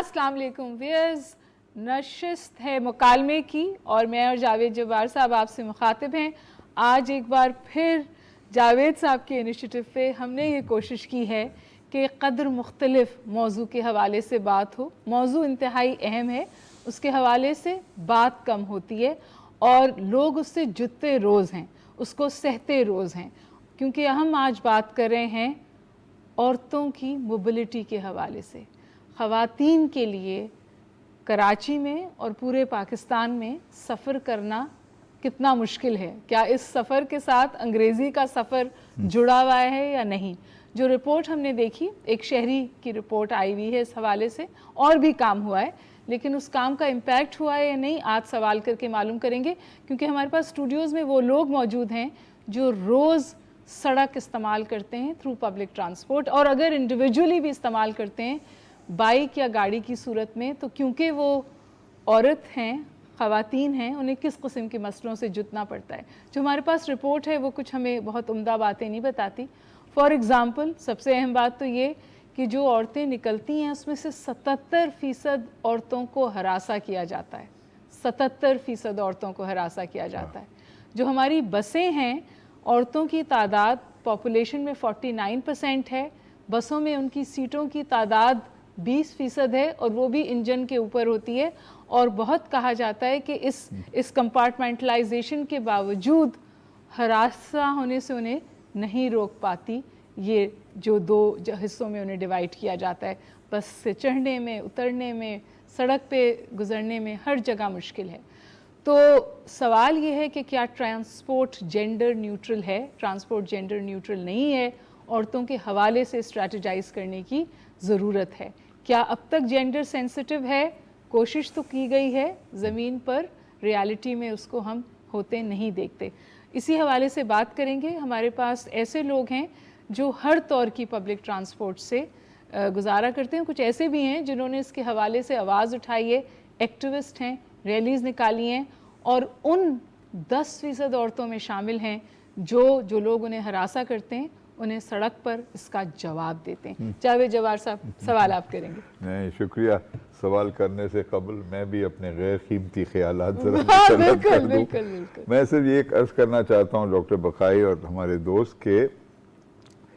अस्सलाम वालेकुम व्यूअर्स, नशिस्त है मुकालमे की और मैं और जावेद जब्बार साहब आपसे मुखातिब हैं। आज एक बार फिर जावेद साहब के इनिशिएटिव पे हमने ये कोशिश की है कि कदर मुख्तलिफ मौजू के हवाले से बात हो। मौजू इंतहाई अहम है, उसके हवाले से बात कम होती है और लोग उससे जुत्ते रोज़ हैं, उसको सहते रोज़ हैं, क्योंकि हम आज बात कर रहे हैं औरतों की मोबिलिटी के हवाले से। ख़वातीन के लिए कराची में और पूरे पाकिस्तान में सफ़र करना कितना मुश्किल है, क्या इस सफ़र के साथ अंग्रेज़ी का सफ़र जुड़ा हुआ है या नहीं। जो रिपोर्ट हमने देखी, एक शहरी की रिपोर्ट आई हुई है इस हवाले से, और भी काम हुआ है, लेकिन उस काम का इम्पैक्ट हुआ है या नहीं आज सवाल करके मालूम करेंगे, क्योंकि हमारे पास स्टूडियोज़ में वो लोग मौजूद हैं जो रोज़ सड़क इस्तेमाल करते हैं थ्रू पब्लिक ट्रांसपोर्ट, और अगर इंडिविजुअली भी इस्तेमाल करते हैं बाइक या गाड़ी की सूरत में, तो क्योंकि वो औरत हैं, ख़वातीन हैं, उन्हें किस किस्म के मसलों से जुतना पड़ता है। जो हमारे पास रिपोर्ट है वो कुछ हमें बहुत उम्दा बातें नहीं बताती। फॉर एग्ज़ाम्पल, सबसे अहम बात तो ये कि जो औरतें निकलती हैं उसमें से 77% औरतों को हरासा किया जाता है। 77% औरतों को हरासा किया जाता है। जो हमारी बसें हैं, औरतों की तादाद पॉपुलेशन में 49% है, बसों में उनकी सीटों की तादाद 20% है और वो भी इंजन के ऊपर होती है। और बहुत कहा जाता है कि इस कंपार्टमेंटलाइजेशन के बावजूद हरासा होने से उन्हें नहीं रोक पाती। ये जो दो हिस्सों में उन्हें डिवाइड किया जाता है, बस से चढ़ने में, उतरने में, सड़क पे गुजरने में, हर जगह मुश्किल है। तो सवाल ये है कि क्या ट्रांसपोर्ट जेंडर न्यूट्रल है। ट्रांसपोर्ट जेंडर न्यूट्रल नहीं है, औरतों के हवाले से स्ट्रैटेजाइज करने की ज़रूरत है। क्या अब तक जेंडर सेंसिटिव है? कोशिश तो की गई है, ज़मीन पर रियलिटी में उसको हम होते नहीं देखते। इसी हवाले से बात करेंगे। हमारे पास ऐसे लोग हैं जो हर तौर की पब्लिक ट्रांसपोर्ट से गुजारा करते हैं, कुछ ऐसे भी हैं जिन्होंने इसके हवाले से आवाज़ उठाई है, एक्टिविस्ट हैं, रैलीज़ निकाली हैं, और उन 10% औरतों में शामिल हैं जो लोग उन्हें हरासा करते हैं उन्हें सड़क पर इसका जवाब देते हैं। जावेद जब्बार साहब, सवाल आप करेंगे। नहीं, शुक्रिया। सवाल करने से कबल मैं भी अपने गैर कीमती ख्यालात बिल्कुल। मैं सिर्फ ये अर्ज़ करना चाहता हूँ डॉक्टर बकाई और हमारे दोस्त के,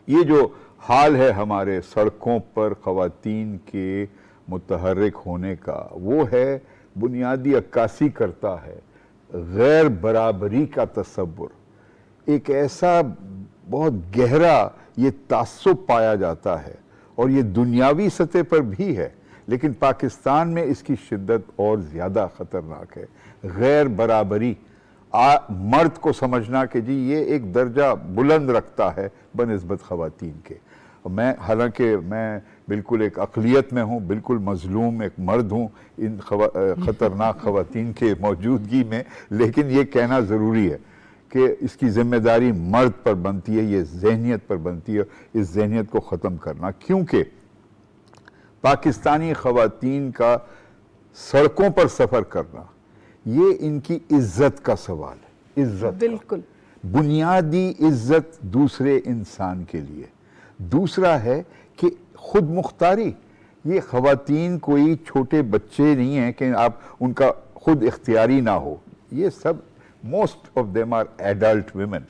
ये जो हाल है हमारे सड़कों पर ख़वातीन के मुतहर्रिक होने का, वो है बुनियादी अक्कासी करता है गैर बराबरी का तसव्वुर। एक ऐसा बहुत गहरा ये तासुब पाया जाता है और ये दुनियावी सतह पर भी है, लेकिन पाकिस्तान में इसकी शिद्दत और ज़्यादा ख़तरनाक है। गैर बराबरी, मर्द को समझना कि जी ये एक दर्जा बुलंद रखता है बनिस्बत ख़वातीन के। मैं, हालांकि मैं बिल्कुल एक अक़लियत में हूँ, बिल्कुल मज़लूम एक मर्द हूँ इन ख़तरनाक ख़वातीन के मौजूदगी में, लेकिन ये कहना ज़रूरी है कि इसकी ज़िम्मेदारी मर्द पर बनती है, ये ज़हनियत पर बनती है, इस ज़हनियत को ख़त्म करना। क्योंकि पाकिस्तानी ख़वातीन का सड़कों पर सफ़र करना ये इनकी इज़्ज़त का सवाल है। इज़्ज़त, बिल्कुल बुनियादी इज़्ज़त दूसरे इंसान के लिए। दूसरा है कि खुद मुख्तारी। ये ख़वातीन कोई छोटे बच्चे नहीं हैं कि आप उनका खुद इख्तियारी ना हो। ये सब most of them are adult women,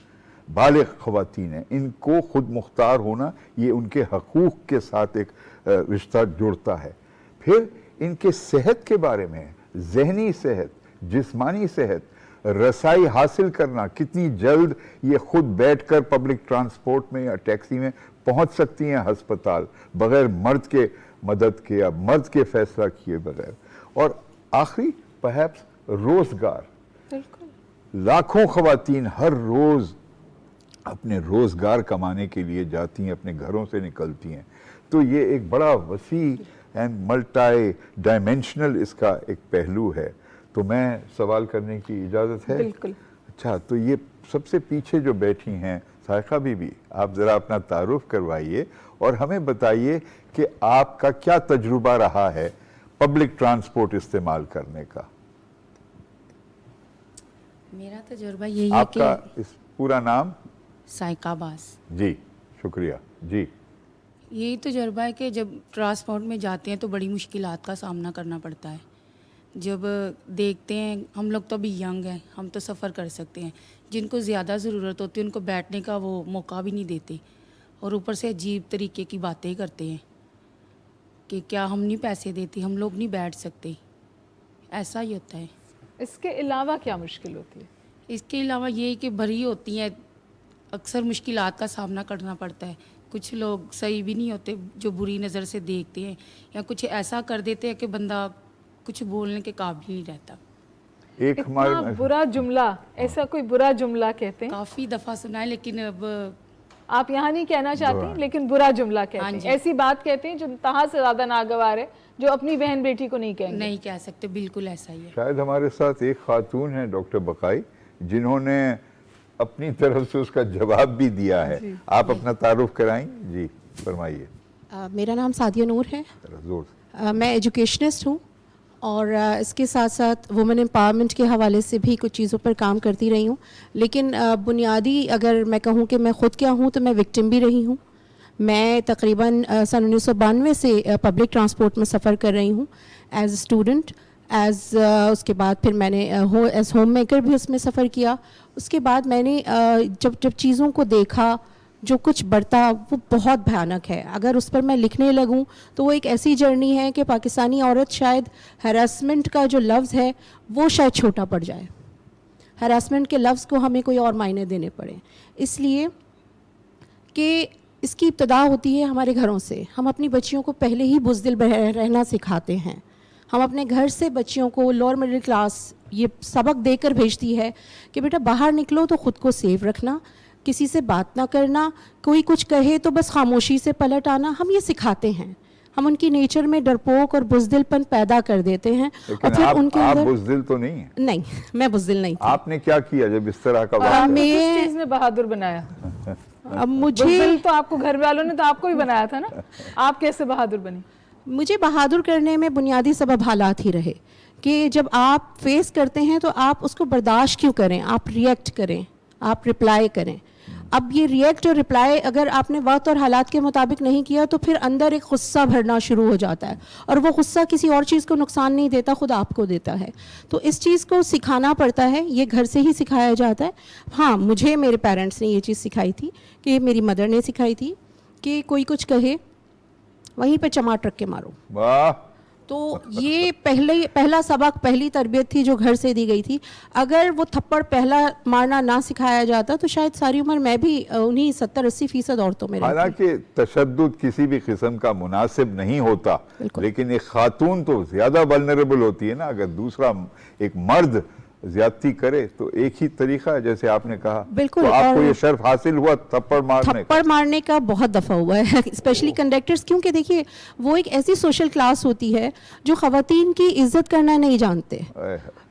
बालिग ख़वातीन हैं। इनको खुद मुख्तार होना ये उनके हकूक़ के साथ एक रिश्ता जोड़ता है। फिर इनके सेहत के बारे में, ज़हनी सेहत, जिस्मानी सेहत, रसाई हासिल करना, कितनी जल्द ये खुद बैठकर पब्लिक ट्रांसपोर्ट में या टैक्सी में पहुंच सकती हैं हस्पताल बग़ैर मर्द के मदद के या मर्द के फैसला किए बगैर। और आखिरी परहैप्स रोज़गार। लाखों ख़वातीन हर रोज़ अपने रोज़गार कमाने के लिए जाती हैं, अपने घरों से निकलती हैं। तो ये एक बड़ा वसी एंड मल्टी डायमेंशनल इसका एक पहलू है। तो मैं सवाल करने की इजाज़त है? बिल्कुल। अच्छा, तो ये सबसे पीछे जो बैठी हैं साइका बीबी, आप ज़रा अपना तारुफ करवाइए और हमें बताइए कि आपका क्या तजुर्बा रहा है पब्लिक ट्रांसपोर्ट इस्तेमाल करने का। मेरा तजुर्बा यही है कि आपका इस पूरा नाम? साइका बास। जी, शुक्रिया जी। यही तजुर्बा है कि जब ट्रांसपोर्ट में जाते हैं तो बड़ी मुश्किलात का सामना करना पड़ता है। जब देखते हैं, हम लोग तो अभी यंग हैं, हम तो सफ़र कर सकते हैं, जिनको ज़्यादा ज़रूरत होती है उनको बैठने का वो मौका भी नहीं देते, और ऊपर से अजीब तरीके की बातें करते हैं कि क्या हम नहीं पैसे देते, हम लोग नहीं बैठ सकते, ऐसा ही होता है। इसके अलावा क्या मुश्किल होती है? इसके अलावा ये कि भरी होती हैं, अक्सर मुश्किलात का सामना करना पड़ता है। कुछ लोग सही भी नहीं होते जो बुरी नज़र से देखते हैं, या कुछ ऐसा कर देते हैं कि बंदा कुछ बोलने के काबिल नहीं रहता। एक इतना हमारे बुरा जुमला, ऐसा कोई बुरा जुमला कहते हैं? काफ़ी दफ़ा सुना है, लेकिन अब आप यहाँ नहीं कहना चाहते, लेकिन बुरा जुमला कहते हाँ हैं, जी। ऐसी बात कहते हैं जो तहाँ से ज़्यादा नागवार है, जो अपनी बहन बेटी को नहीं कहेंगे। नहीं कह सकते, बिल्कुल ऐसा ही है। शायद हमारे साथ एक खातून है डॉक्टर बकाई, जिन्होंने अपनी तरफ से उसका जवाब भी दिया है। आप अपना तारुफ कराएं जी, फरमाइए। मेरा नाम सादिया नूर है। जरा जोर से। मैं एजुकेशनिस्ट हूँ और इसके साथ साथ वुमेन एम्पावरमेंट के हवाले से भी कुछ चीज़ों पर काम करती रही हूँ। लेकिन बुनियादी अगर मैं कहूँ कि मैं ख़ुद क्या हूँ, तो मैं विक्टिम भी रही हूँ। मैं तकरीबन सन 1992 से पब्लिक ट्रांसपोर्ट में सफ़र कर रही हूँ एज़ स्टूडेंट, उसके बाद फिर मैंने एज़ होम मेकर भी उसमें सफ़र किया। उसके बाद मैंने जब चीज़ों को देखा, जो कुछ बढ़ता वो बहुत भयानक है। अगर उस पर मैं लिखने लगूं तो वो एक ऐसी जर्नी है कि पाकिस्तानी औरत शायद हरासमेंट का जो लफ्ज़ है वो शायद छोटा पड़ जाए, हरासमेंट के लफ्ज़ को हमें कोई और मायने देने पड़े, इसलिए कि इसकी इब्तदा होती है हमारे घरों से। हम अपनी बच्चियों को पहले ही बुज़दिल रहना सिखाते हैं। हम अपने घर से बच्चियों को, लोअर मिडिल क्लास, ये सबक देकर भेजती है कि बेटा बाहर निकलो तो ख़ुद को सेफ रखना, किसी से बात ना करना, कोई कुछ कहे तो बस खामोशी से पलट आना। हम ये सिखाते हैं, हम उनकी नेचर में डरपोक और बुज़दिलपन पैदा कर देते हैं। और फिर उनके आप अंदर बुज़दिल तो नहीं है? नहीं, मैं बुज़दिल नहीं थी। आपने क्या किया जब इस तरह का और वाक़या? आपको किस मैं- चीज़ ने बहादुर बनाया? अब मुझे बुज़दिल तो आपको घर वालों ने तो आपको ही बनाया था ना, आप कैसे बहादुर बनी? मुझे बहादुर करने में बुनियादी सबब हालात ही रहे कि जब आप फेस करते हैं तो आप उसको बर्दाश्त क्यों करें, आप रिएक्ट करें, आप रिप्लाई करें। अब ये रिएक्ट और रिप्लाई अगर आपने वक्त और हालात के मुताबिक नहीं किया तो फिर अंदर एक गुस्सा भरना शुरू हो जाता है, और वो गुस्सा किसी और चीज़ को नुकसान नहीं देता, खुद आपको देता है। तो इस चीज़ को सिखाना पड़ता है, ये घर से ही सिखाया जाता है। हाँ, मुझे मेरे पेरेंट्स ने ये चीज़ सिखाई थी, कि मेरी मदर ने सिखाई थी कि कोई कुछ कहे वहीं पे चमाट रख के मारो। वाह, तो ये पहला सबक, पहली तरबियत थी जो घर से दी गई थी। अगर वो थप्पड़ पहला मारना ना सिखाया जाता तो शायद सारी उम्र मैं भी उन्हीं 70-80% औरतों में रहती। हालांकि तशद्दुद किसी भी किस्म का मुनासिब नहीं होता, बिल्कुल। लेकिन एक खातून तो ज़्यादा वल्नरेबल होती है ना। अगर दूसरा एक मर्द ज्यादती करे तो एक ही तरीका है, जैसे आपने कहा। बिल्कुल, तो आपको और ये शर्फ हासिल हुआ थप्पड़ मारने का? थप्पड़ मारने का बहुत दफ़ा हुआ है, स्पेशली कंडक्टर्स, क्योंकि देखिए वो एक ऐसी सोशल क्लास होती है जो ख़वातीन की इज्जत करना नहीं जानते।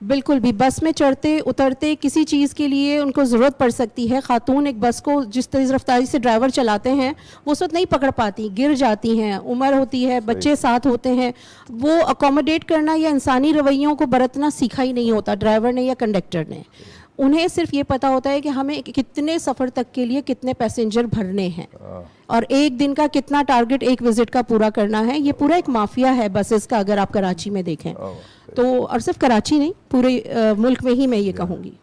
बिल्कुल भी, बस में चढ़ते उतरते किसी चीज़ के लिए उनको ज़रूरत पड़ सकती है। खातून एक बस को जिस तेज़ रफ्तारी से ड्राइवर चलाते हैं वो उस वक्त नहीं पकड़ पाती, गिर जाती हैं, उम्र होती है, बच्चे साथ होते हैं, वो अकोमोडेट करना या इंसानी रवैयों को बरतना सीखा ही नहीं होता ड्राइवर ने या कंडक्टर ने। उन्हें सिर्फ ये पता होता है कि हमें कितने सफ़र तक के लिए कितने पैसेंजर भरने हैं और एक दिन का कितना टारगेट एक विजिट का पूरा करना है। ये पूरा एक माफिया है बसेस का, अगर आप कराची में देखें तो, और सिर्फ कराची नहीं, पूरे मुल्क में ही मैं ये कहूँगी।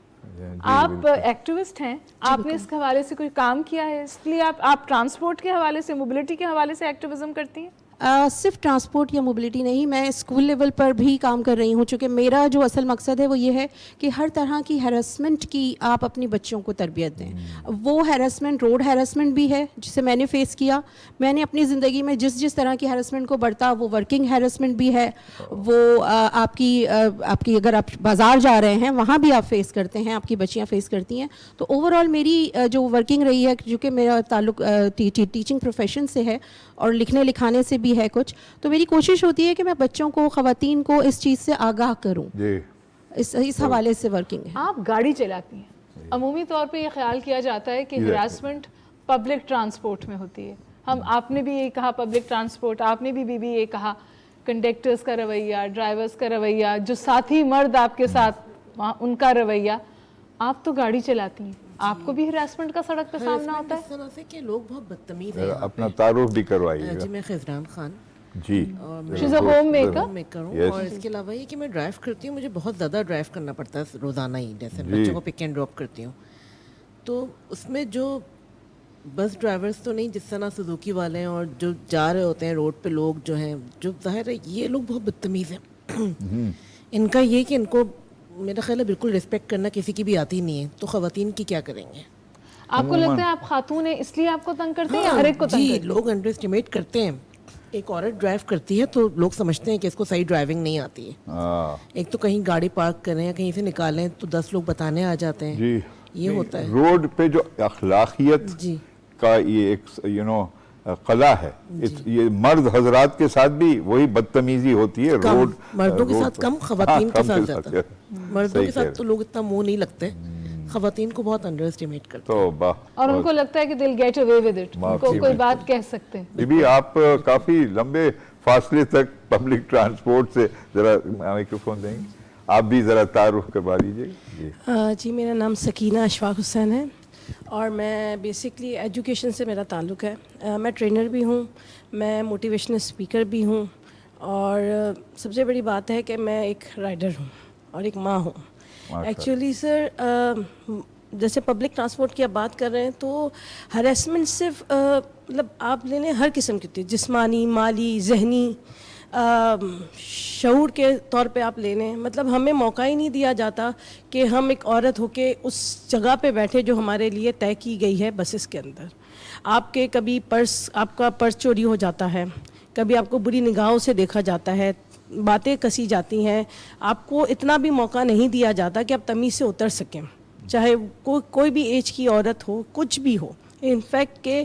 आप एक्टिविस्ट हैं, आपने इस हवाले से कोई काम किया है, इसलिए आप ट्रांसपोर्ट के हवाले से, मोबिलिटी के हवाले से एक्टिविज्म करती हैं? सिर्फ ट्रांसपोर्ट या मोबिलिटी नहीं, मैं स्कूल लेवल पर भी काम कर रही हूँ, चूँकि मेरा जो असल मकसद है वो ये है कि हर तरह की हैरेसमेंट की आप अपनी बच्चों को तरबियत दें। वो हैरेसमेंट रोड हैरेसमेंट भी है जिसे मैंने फ़ेस किया, मैंने अपनी ज़िंदगी में जिस तरह की हैरेसमेंट को बढ़ता, वो वर्किंग हैरेसमेंट भी है, वो आपकी अगर आप बाज़ार जा रहे हैं वहाँ भी आप फेस करते हैं, आपकी बच्चियाँ फेस करती हैं। तो ओवरऑल मेरी जो वर्किंग रही है, क्योंकि मेरा ताल्लुक टीचिंग प्रोफेशन से है और लिखने लिखाने से भी है कुछ, तो मेरी कोशिश होती है कि मैं बच्चों को, ख़वातीन को इस चीज़ से आगाह करूं। इस हवाले से वर्किंग है। आप गाड़ी चलाती हैं, अमूमी तौर पे ये ख्याल किया जाता है कि हरासमेंट पब्लिक ट्रांसपोर्ट में होती है। आपने भी ये कहा पब्लिक ट्रांसपोर्ट, आपने भी ये कहा कंडक्टर्स का रवैया, ड्राइवर्स का रवैया, जो साथी मर्द आपके साथ वहाँ उनका रवैया। आप तो गाड़ी चलाती हैं, آپ کو بھی ہراسمنٹ کا سڑک پہ سامنا ہوتا ہے؟ اس طرح سے کہ لوگ بہت بدتمیز ہیں. اپنا تعارف بھی کروائیے جی گا. میں خزران خان جی She's a homemaker. Home maker ہوں. اور اس کے علاوہ یہ کہ میں ڈرائیو کرتی ہوں, مجھے بہت زیادہ ڈرائیو کرنا پڑتا ہے روزانہ ہی, جیسے بچوں کو پک اینڈ ڈراپ کرتی ہوں. تو اس میں جو بس ڈرائیورس تو نہیں جس طرح سوزوکی والے ہیں, اور جو جا رہے ہوتے ہیں روڈ پہ لوگ جو ہیں, جو ظاہر ہے یہ لوگ بہت بدتمیز ہیں. ان کا یہ کہ ان کو میرا خیال ہے بالکل رسپیکٹ کرنا کسی کی بھی آتی نہیں ہے, تو خواتین کی کیا کریں گے؟ آپ کو لگتا ہے آپ خاتون ہیں اس لیے آپ کو تنگ کرتے ہیں یا ہر ایک کو تنگ جی کرتے ہیں؟ لوگ انڈر اسٹیمیٹ کرتے ہیں. ایک عورت ڈرائیو کرتی ہے تو لوگ سمجھتے ہیں کہ اس کو صحیح ڈرائیونگ نہیں آتی ہے. ایک تو کہیں گاڑی پارک کریں یا کہیں سے نکالیں تو 10 لوگ بتانے آ جاتے ہیں. جی یہ ہوتا ہے. روڈ پہ جو اخلاقیت جی کا یہ ایک قلعہ ہے, یہ مرد حضرات کے ساتھ بھی وہی بدتمیزی ہوتی ہے. روڈ مردوں کے ساتھ کم, خواتین کے ساتھ زیادہ. مردوں کے صحیح ساتھ تو لوگ اتنا منہ نہیں لگتے, خواتین کو بہت انڈر اسٹیمیٹ کرتے ہیں. تو اور ان کو لگتا ہے کہ they'll get away with it, ان کو کوئی بات کہہ سکتے ہیں. بی بی آپ کافی لمبے فاصلے تک پبلک ٹرانسپورٹ سے, ذرا مائکروفون دیں گے, آپ بھی ذرا تعارف کروا دیجیے. جی جی میرا نام سکینہ اشفاق حسین ہے اور میں بیسکلی ایجوکیشن سے میرا تعلق ہے. میں ٹرینر بھی ہوں, میں موٹیویشنل اسپیکر بھی ہوں, اور سب سے بڑی بات ہے کہ میں ایک رائڈر ہوں اور ایک ماں ہوں. ایکچولی سر جیسے پبلک ٹرانسپورٹ کی آپ بات کر رہے ہیں تو ہراسمنٹ صرف مطلب آپ لے لیں ہر قسم کی ہوتی ہے, جسمانی, مالی, ذہنی, شعور کے طور پہ آپ لے لیں. مطلب ہمیں موقع ہی نہیں دیا جاتا کہ ہم ایک عورت ہو کے اس جگہ پہ بیٹھے جو ہمارے لیے طے کی گئی ہے بسز کے اندر. آپ کے کبھی آپ کا پرس چوری ہو جاتا ہے, کبھی آپ کو بری نگاہوں سے دیکھا جاتا ہے, باتیں کسی جاتی ہیں, آپ کو اتنا بھی موقع نہیں دیا جاتا کہ آپ تمیز سے اتر سکیں, چاہے کوئی بھی ایج کی عورت ہو, کچھ بھی ہو. انفیکٹ کہ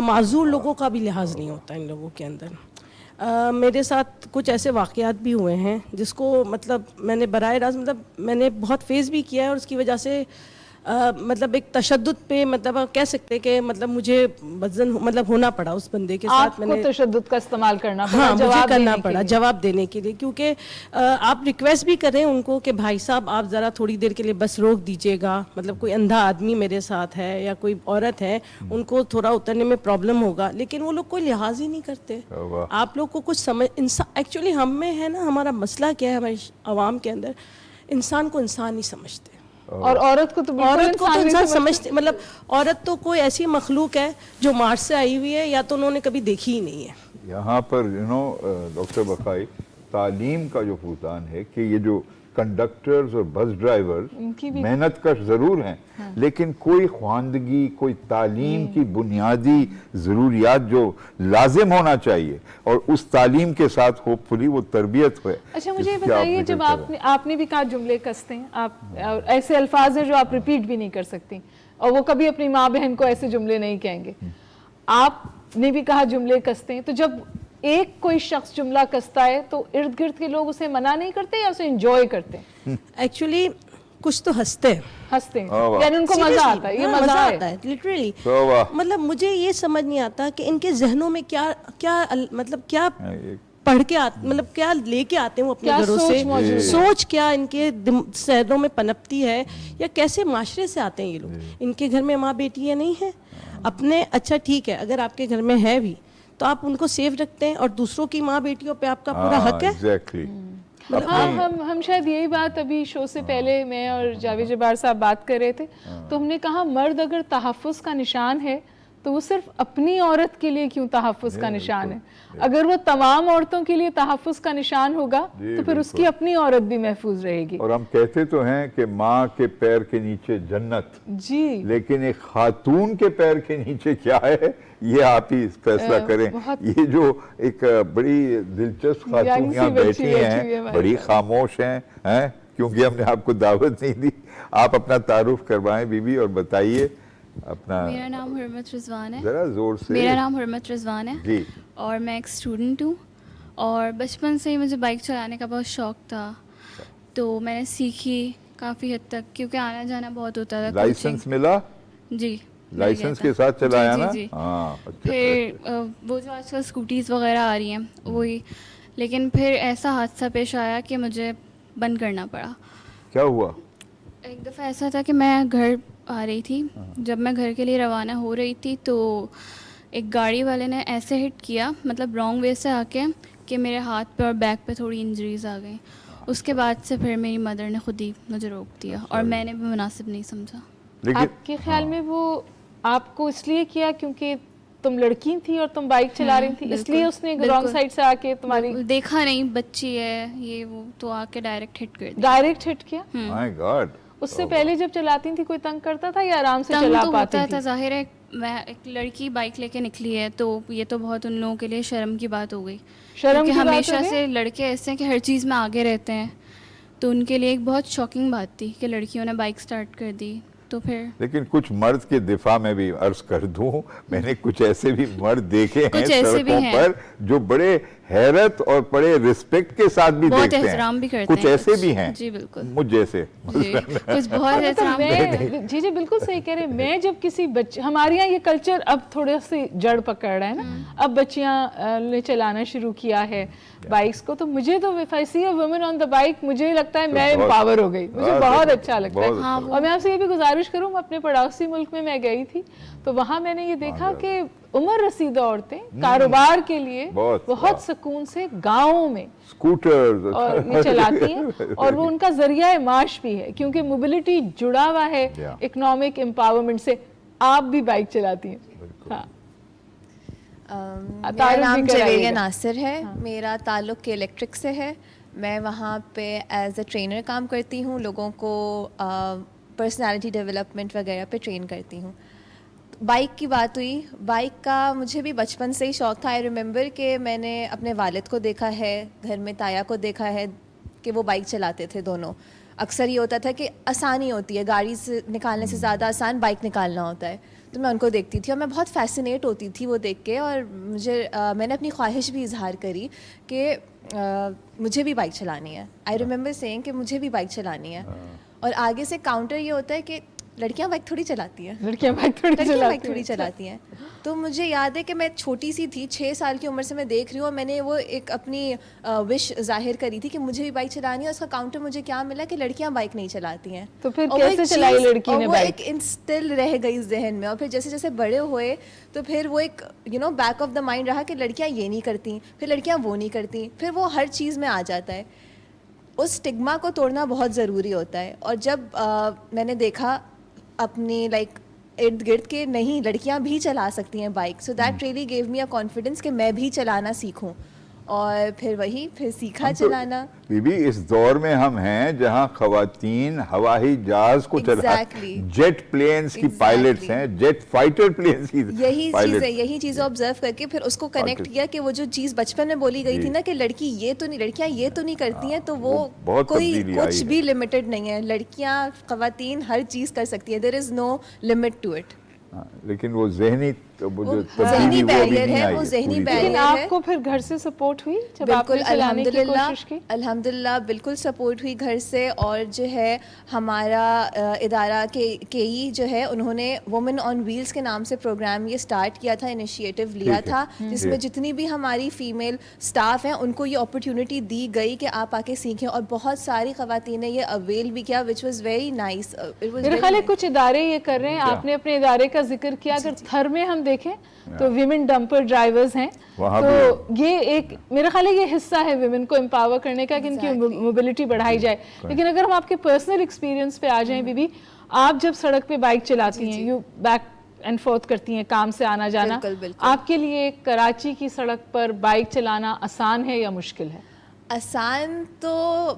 معذور لوگوں کا بھی لحاظ نہیں ہوتا ان لوگوں کے اندر. میرے ساتھ کچھ ایسے واقعات بھی ہوئے ہیں جس کو مطلب میں نے براہ راست مطلب میں نے بہت فیس بھی کیا ہے, اور اس کی وجہ سے مطلب ایک تشدد پہ مطلب آپ کہہ سکتے کہ مطلب مجھے وزن مطلب ہونا پڑا اس بندے کے ساتھ. میں نے تشدد کا استعمال کرنا پڑا, ہاں مجھے کرنا پڑا جواب دینے کے لیے, کیونکہ آپ ریکویسٹ بھی کریں ان کو کہ بھائی صاحب آپ ذرا تھوڑی دیر کے لیے بس روک دیجیے گا, مطلب کوئی اندھا آدمی میرے ساتھ ہے یا کوئی عورت ہے, ان کو تھوڑا اترنے میں پرابلم ہوگا, لیکن وہ لوگ کوئی لحاظ ہی نہیں کرتے. آپ لوگ کو کچھ سمجھ ایکچولی ہم میں ہے نا, ہمارا مسئلہ کیا ہے ہمارے عوام کے اندر, انسان کو انسان نہیں سمجھتے, اور عورت کو تو انسان سمجھتے. مطلب عورت تو کوئی ایسی مخلوق ہے جو مارس سے آئی ہوئی ہے, یا تو انہوں نے کبھی دیکھی ہی نہیں ہے. یہاں پر ڈاکٹر بقائی تعلیم کا جو فقدان ہے کہ یہ جو کنڈکٹرز اور بس ڈرائیور محنت کش ضرور ہیں, لیکن کوئی خواندگی, کوئی تعلیم کی بنیادی ضروریات جو لازم ہونا چاہیے, اور اس تعلیم کے ساتھ ہوپ فلی وہ تربیت ہوئے. اچھا مجھے بتائیے, جب آپ نے بھی کہا جملے کستے ہیں, آپ ایسے الفاظ ہیں جو آپ ریپیٹ بھی نہیں کر سکتی, اور وہ کبھی اپنی ماں بہن کو ایسے جملے نہیں کہیں گے. آپ نے بھی کہا جملے کستے ہیں, تو جب ایک کوئی شخص جملہ کستا ہے تو ارد گرد کے لوگ اسے منع نہیں کرتے یا اسے انجوائے کرتے ہیں؟ ایکچولی کچھ تو ہنستے ہیں, یعنی ان کو مزہ آتا ہے, یہ مزہ آتا ہے لٹرلی. مطلب مجھے یہ سمجھ نہیں آتا کہ ان کے ذہنوں میں کیا مطلب کیا پڑھ کے مطلب کیا لے کے آتے ہیں وہ اپنے گھروں سے, سوچ کیا ان کے ذہنوں میں پنپتی ہے, یا کیسے معاشرے سے آتے ہیں یہ لوگ. ان کے گھر میں ماں بیٹی ہے نہیں ہے اپنے, اچھا ٹھیک ہے اگر آپ کے گھر میں ہے بھی تو آپ ان کو سیف رکھتے ہیں, اور دوسروں کی ماں بیٹیوں پہ آپ کا پورا حق ہے. ہم شاید یہی بات ابھی شو سے پہلے میں اور جاوید جبار صاحب بات کر رہے تھے, تو ہم نے کہا مرد اگر تحفظ کا نشان ہے تو وہ صرف اپنی عورت کے لیے کیوں تحفظ کا نشان ہے؟ اگر وہ تمام عورتوں کے لیے تحفظ کا نشان ہوگا تو پھر اس کی اپنی عورت بھی محفوظ رہے گی. اور ہم کہتے تو ہیں کہ ماں کے پیر کے نیچے جنت, جی, لیکن ایک خاتون کے پیر کے نیچے کیا ہے یہ آپ ہی فیصلہ کریں. یہ جو ایک بڑی دلچسپ خاتون یہاں بیٹھی ہیں, بڑی خاموش ہیں کیونکہ ہم نے آپ کو دعوت نہیں دی. آپ اپنا تعارف کروائیں بی بی, اور بتائیے اپنا. میرا نام حرمت رضوان ہے. ذرا زور سے. میرا نام حرمت رضوان ہے جی, اور میں ایک اسٹوڈنٹ ہوں, اور بچپن سے ہی مجھے بائک چلانے کا بہت شوق تھا, تو میں نے سیکھی کافی حد تک, کیونکہ آنا جانا بہت ہوتا تھا. لائسنس ملا؟ جی, لائسنس کے ساتھ چلایا نا؟ ہاں. پھر وہ جو آج کل اسکوٹیز وغیرہ آ رہی ہیں وہی, لیکن پھر ایسا حادثہ پیش آیا کہ مجھے بند کرنا پڑا. کیا ہوا؟ ایک دفعہ ایسا تھا کہ میں گھر آ رही थी, जब मैं घर के लिए रवाना हो रही थी तो एक गाड़ी वाले ने ऐसे हिट किया, मतलब रॉन्ग वे से आके, कि मेरे हाथ पे और बैक पे थोड़ी इंजरीज आ गई. उसके बाद से फिर मेरी मदर ने खुद ही मुझे रोक दिया और मैंने भी मुनासिब नहीं समझा. लेकिन आपके ख्याल में वो आपको इसलिए किया क्योंकि तुम लड़की थी और तुम बाइक चला रही थी, इसलिए उसने रॉन्ग साइड से आके तुम्हारी देखा नहीं बच्ची है ये वो, तो आके डायरेक्ट हिट कर दिया. डायरेक्ट हिट किया? माय गॉड, उससे पहले जब चलाती थी कोई तंग करता था या आराम से तंग चला तो पाती होता था, थी? जाहिर है मैं एक लड़की बाइक लेके निकली है तो ये तो बहुत उन लोगों के लिए शर्म की बात हो गई. शर्म क्योंकि की बात हो हमेशा गई? से लड़के ऐसे हैं कि हर चीज़ में आगे रहते हैं, तो उनके लिए एक बहुत शॉकिंग बात थी कि लड़कियों ने बाइक स्टार्ट कर दी. तो फिर लेकिन कुछ मर्द के दिफा में भी अर्ज कर दूं, मैंने कुछ ऐसे भी मर्द देखे हैं कुछ ऐसे भी सड़कों हैं। पर जो बड़े हैरत और बड़े रिस्पेक्ट के साथ भी बहुत देखते हैं. एहतराम भी करते कुछ हैं ऐसे कुछ। भी हैं जी बिल्कुल. मुझ जैसे. जी, कुछ बहुत तो एहतराम. मैं जी बिल्कुल सही कह रहे हैं. मैं जब किसी बच्चे, हमारे यहाँ ये कल्चर अब थोड़े से जड़ पकड़ रहा है ना, अब बच्चियां ने चलाना शुरू किया है बाइक्स को, तो मुझे तो if I see a woman on the bike मुझे लगता है मैं बहुत- एम्पावर हो गई, मुझे बहुत बहुत अच्छा, अच्छा लगता बहुत है. अच्छा और मैं आपसे ये भी गुजारिश करूँ, अपने पड़ोसी मुल्क में मैं गई थी तो वहाँ मैंने ये देखा कि उम्र रसीदा औरतें कारोबार के लिए बहुत, बहुत सुकून से गाँव में स्कूटर और ये चलाती हैं, और वो उनका जरिया माश भी है क्योंकि मोबिलिटी जुड़ा हुआ है Yeah. इकोनॉमिक एम्पावरमेंट से. आप भी बाइक चलाती हैं? हाँ. मेरा तारुफ नाम भी कराइएगा. जवेरिया नासिर है. मेरा ताल्लुक़ के इलेक्ट्रिक से है. मैं वहाँ पे एज अ ट्रेनर काम करती हूँ, लोगों को पर्सनालिटी डेवलपमेंट वगैरह पे ट्रेन करती हूँ. बाइक की बात हुई, बाइक का मुझे भी बचपन से ही शौक़ था. आई रिमेंबर कि मैंने अपने वालिद को देखा है, घर में ताया को देखा है कि वो बाइक चलाते थे दोनों. अक्सर ये होता था कि आसानी होती है, गाड़ी से निकालने से ज़्यादा आसान बाइक निकालना होता है, तो मैं उनको देखती थी और मैं बहुत फैसिनेट होती थी वो देख के. और मुझे मैंने अपनी ख्वाहिश भी इजहार करी कि मुझे भी बाइक चलानी है. आई रिमेंबर सेइंग कि मुझे भी बाइक चलानी है. और आगे से काउंटर ये होता है कि लड़कियां बाइक थोड़ी चलाती हैं, लड़कियां बाइक थोड़ी चलाती हैं. तो मुझे याद है कि मैं छोटी सी थी, 6 साल की उम्र से मैं देख रही हूँ, और मैंने वो एक अपनी विश जाहिर करी थी कि मुझे भी बाइक चलानी है. उसका काउंटर मुझे क्या मिला कि लड़कियां बाइक नहीं चलाती हैं. तो फिर और वो कैसे एक चलाई चीज़- लड़की और ने वो बाइक? एक इंस्टिल रह गई जहन में. और फिर जैसे जैसे बड़े हुए तो फिर वो एक बैक ऑफ द माइंड रहा कि लड़कियां ये नहीं करती, फिर लड़कियां वो नहीं करती, फिर वो हर चीज़ में आ जाता है. उस स्टिग्मा को तोड़ना बहुत ज़रूरी होता है. और जब मैंने देखा अपनी इर्द गिर्द के नहीं, लड़कियां भी चला सकती हैं bike, so that really gave me a confidence कि मैं भी चलाना सीखूं. और फिर सीखा चलाना. बीबी, इस दौर में हम हैं जहां खवातीन हवाई जहाज को Exactly. जेट प्लेन्स की Exactly. पायलट्स हैं, जेट फाइटर प्लेन्स की यही चीज़ ऑब्जर्व करके फिर उसको कनेक्ट Package. किया कि वो जो चीज़ बचपन में बोली गई जी. थी ना कि लड़कियां ये तो नहीं करती हैं, तो वो बहुत कोई तब्दीली आई कुछ है. भी लिमिटेड नहीं है. लड़कियां, खवातीन हर चीज़ कर सकती है. There is no limit to it. लेकिन वो ज़हनी वो जो वो तब्दीली ज़हनी वो अभी बैरियर नहीं है, आई वो है ज़हनी पूरी तरह। लेकिन बैरियर है. आपको फिर घर से सपोर्ट हुई जब बिल्कुल, आपने चलाने की कोशिश की? अल्हम्दुलिल्लाह बिल्कुल सपोर्ट हुई घर से. और जो है हमारा इदारा के जो है, उन्होंने वुमेन ऑन व्हील्स के नाम से प्रोग्राम ये स्टार्ट किया था, इनिशिएटिव लिया ठीक है. था, जिसमें जितनी भी हमारी फीमेल स्टाफ हैं उनको ये अपॉर्चुनिटी दी गई कि आप आके सीखें. और बहुत सारी ख़वातीन ने ये अवेल भी किया, विच वाज वेरी नाइस. मेरे ख्याल है कुछ इदारे ये कर रहे हैं. क्या? आपने अपने इदारे का जिक्र किया. अगर थर में हम देखें तो विमेन डंपर ड्राइवर्स हैं, वहाँ तो ये एक मेरा ख्याल है ये हिस्सा है विमेन को एम्पावर करने का कि इनकी मोबिलिटी बढ़ाई जाए. लेकिन अगर हम आपके पर्सनल एक्सपीरियंस पे आ जाएं बीबी, आप जब सड़क पे बाइक चलाती हैं, यू बैक एंड फोर्थ करती हैं काम से आना जाना, बिल्कुल. आपके लिए कराची की सड़क पर बाइक चलाना आसान है या मुश्किल है? आसान तो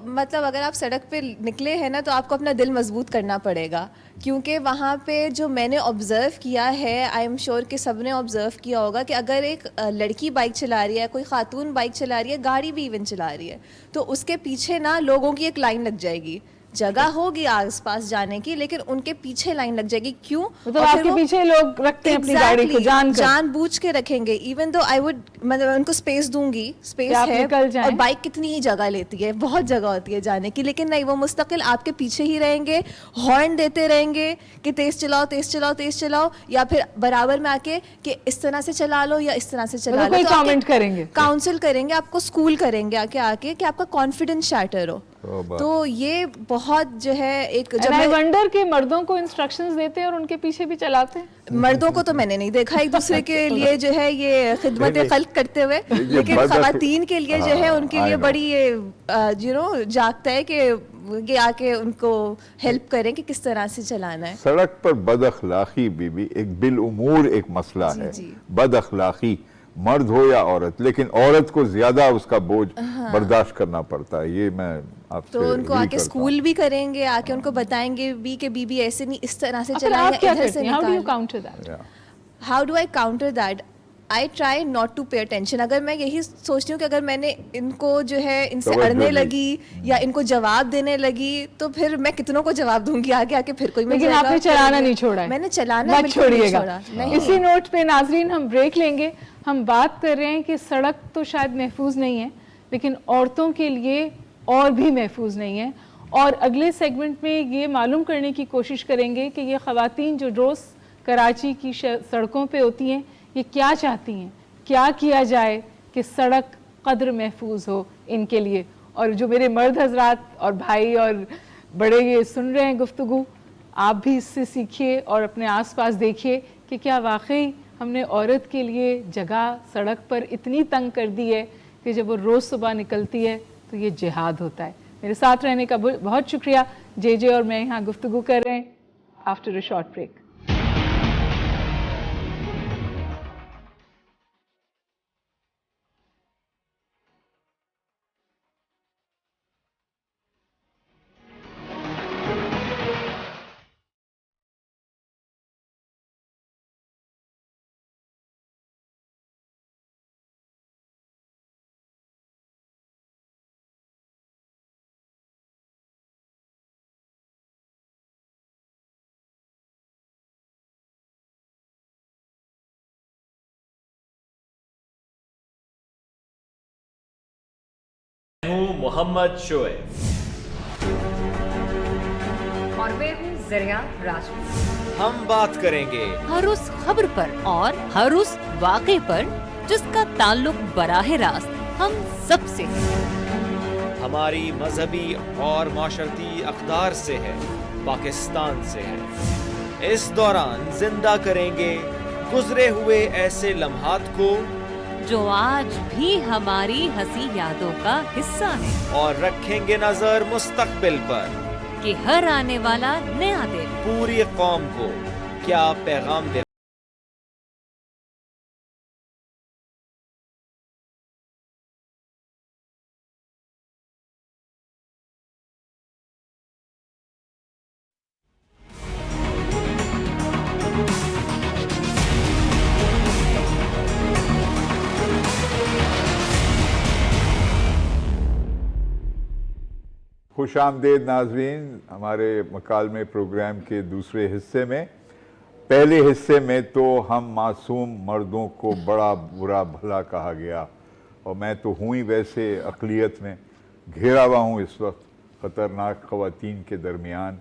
मतलब अगर आप सड़क पे निकले हैं ना तो आपको अपना दिल मजबूत करना पड़ेगा, क्योंकि वहाँ पे जो मैंने ऑब्ज़र्व किया है, आई एम श्योर कि सब ने ऑब्ज़र्व किया होगा कि अगर एक लड़की बाइक चला रही है, कोई खातून बाइक चला रही है, गाड़ी भी इवन चला रही है, तो उसके पीछे ना लोगों की एक लाइन लग जाएगी. जगह होगी आस पास जाने की, लेकिन उनके पीछे लाइन लग जाएगी. क्यों? मतलब आपके पीछे लोग रखते हैं अपनी गाड़ी को जानबूझ के रखेंगे. इवन दो आई वुड मतलब उनको स्पेस दूंगी, स्पेस है, और बाइक कितनी ही जगह लेती है, बहुत जगह होती है जाने की, लेकिन नहीं, वो मुस्तकिल आपके पीछे ही रहेंगे, हॉर्न देते रहेंगे कि तेज चलाओ तेज चलाओ तेज चलाओ, या फिर बराबर में आके कि इस तरह से चला लो या इस तरह से चला लो. कमेंट करेंगे, काउंसिल करेंगे, आपको स्कूल करेंगे आके कि आपका कॉन्फिडेंस शैटर हो. تو یہ بہت جو ہے ایک And I wonder کہ مردوں کو انسٹرکشنز دیتے ہیں اور ان کے پیچھے بھی چلاتے ہیں. مردوں کو تو میں نے نہیں دیکھا ایک دوسرے کے لیے جو ہے یہ خدمت خلق کرتے ہوئے, لیکن خواتین کے لیے جو ہے ان کے لیے بڑی یو نو جاگتا ہے کہ یہ آ کے ان کو ہیلپ کریں کہ کس طرح سے چلانا ہے. سڑک پر بد اخلاقی بھی ایک بالامور ایک مسئلہ ہے. بد اخلاقی مرد ہو یا عورت, لیکن عورت کو زیادہ اس کا بوجھ برداشت کرنا پڑتا ہے. یہ میں آپ سے تو ان کو آ کے اسکول بھی کریں گے, آ کے ان کو بتائیں گے بھی کہ بی ایسے نہیں اس طرح سے چلائیں. آپ کیا کرتے ہیں؟ How do you counter that? How do I counter that? I try not to pay attention. اگر میں یہی سوچتی ہوں کہ اگر میں نے ان کو جو ہے ان سے اڑنے لگی یا ان کو جواب دینے لگی تو پھر میں کتنوں کو جواب دوں گی آگے آ کے, پھر کوئی. لیکن آپ نے چلانا نہیں چھوڑا ہے. میں نے چلانا بالکل نہیں چھوڑا. اسی نوٹ پہ ناظرین ہم بریک لیں گے. ہم بات کر رہے ہیں کہ سڑک تو شاید محفوظ نہیں ہے لیکن عورتوں کے لیے اور بھی محفوظ نہیں ہے, اور اگلے سیگمنٹ میں یہ معلوم کرنے کی کوشش کریں گے کہ یہ خواتین جو روز کراچی کی سڑکوں پہ ہوتی ہیں یہ کیا چاہتی ہیں, کیا کیا جائے کہ سڑک قدر محفوظ ہو ان کے لیے. اور جو میرے مرد حضرات اور بھائی اور بڑے یہ سن رہے ہیں گفتگو, آپ بھی اس سے سیکھیے اور اپنے آس پاس دیکھیے کہ کیا واقعی ہم نے عورت کے لیے جگہ سڑک پر اتنی تنگ کر دی ہے کہ جب وہ روز صبح نکلتی ہے تو یہ جہاد ہوتا ہے. میرے ساتھ رہنے کا بہت شکریہ. جے اور میں یہاں گفتگو کر رہے ہیں آفٹر اے شارٹ بریک. ہوں محمد شعیب اور میں ہوں زریعہ راجپوت. ہم بات کریں گے ہر اس خبر پر اور ہر اس واقعے پر جس کا تعلق براہ راست ہم سب سے ہے, ہماری مذہبی اور معاشرتی اقدار سے ہے, پاکستان سے ہے. اس دوران زندہ کریں گے گزرے ہوئے ایسے لمحات کو جو آج بھی ہماری ہنسی یادوں کا حصہ ہے, اور رکھیں گے نظر مستقبل پر کہ ہر آنے والا نیا دن پوری قوم کو کیا پیغام دے. خوش آمدید ناظرین ہمارے مکالمے پروگرام کے دوسرے حصے میں. پہلے حصے میں تو ہم معصوم مردوں کو بڑا برا بھلا کہا گیا, اور میں تو ہوں ہی ویسے اقلیت میں گھیرا ہوا ہوں اس وقت خطرناک خواتین کے درمیان.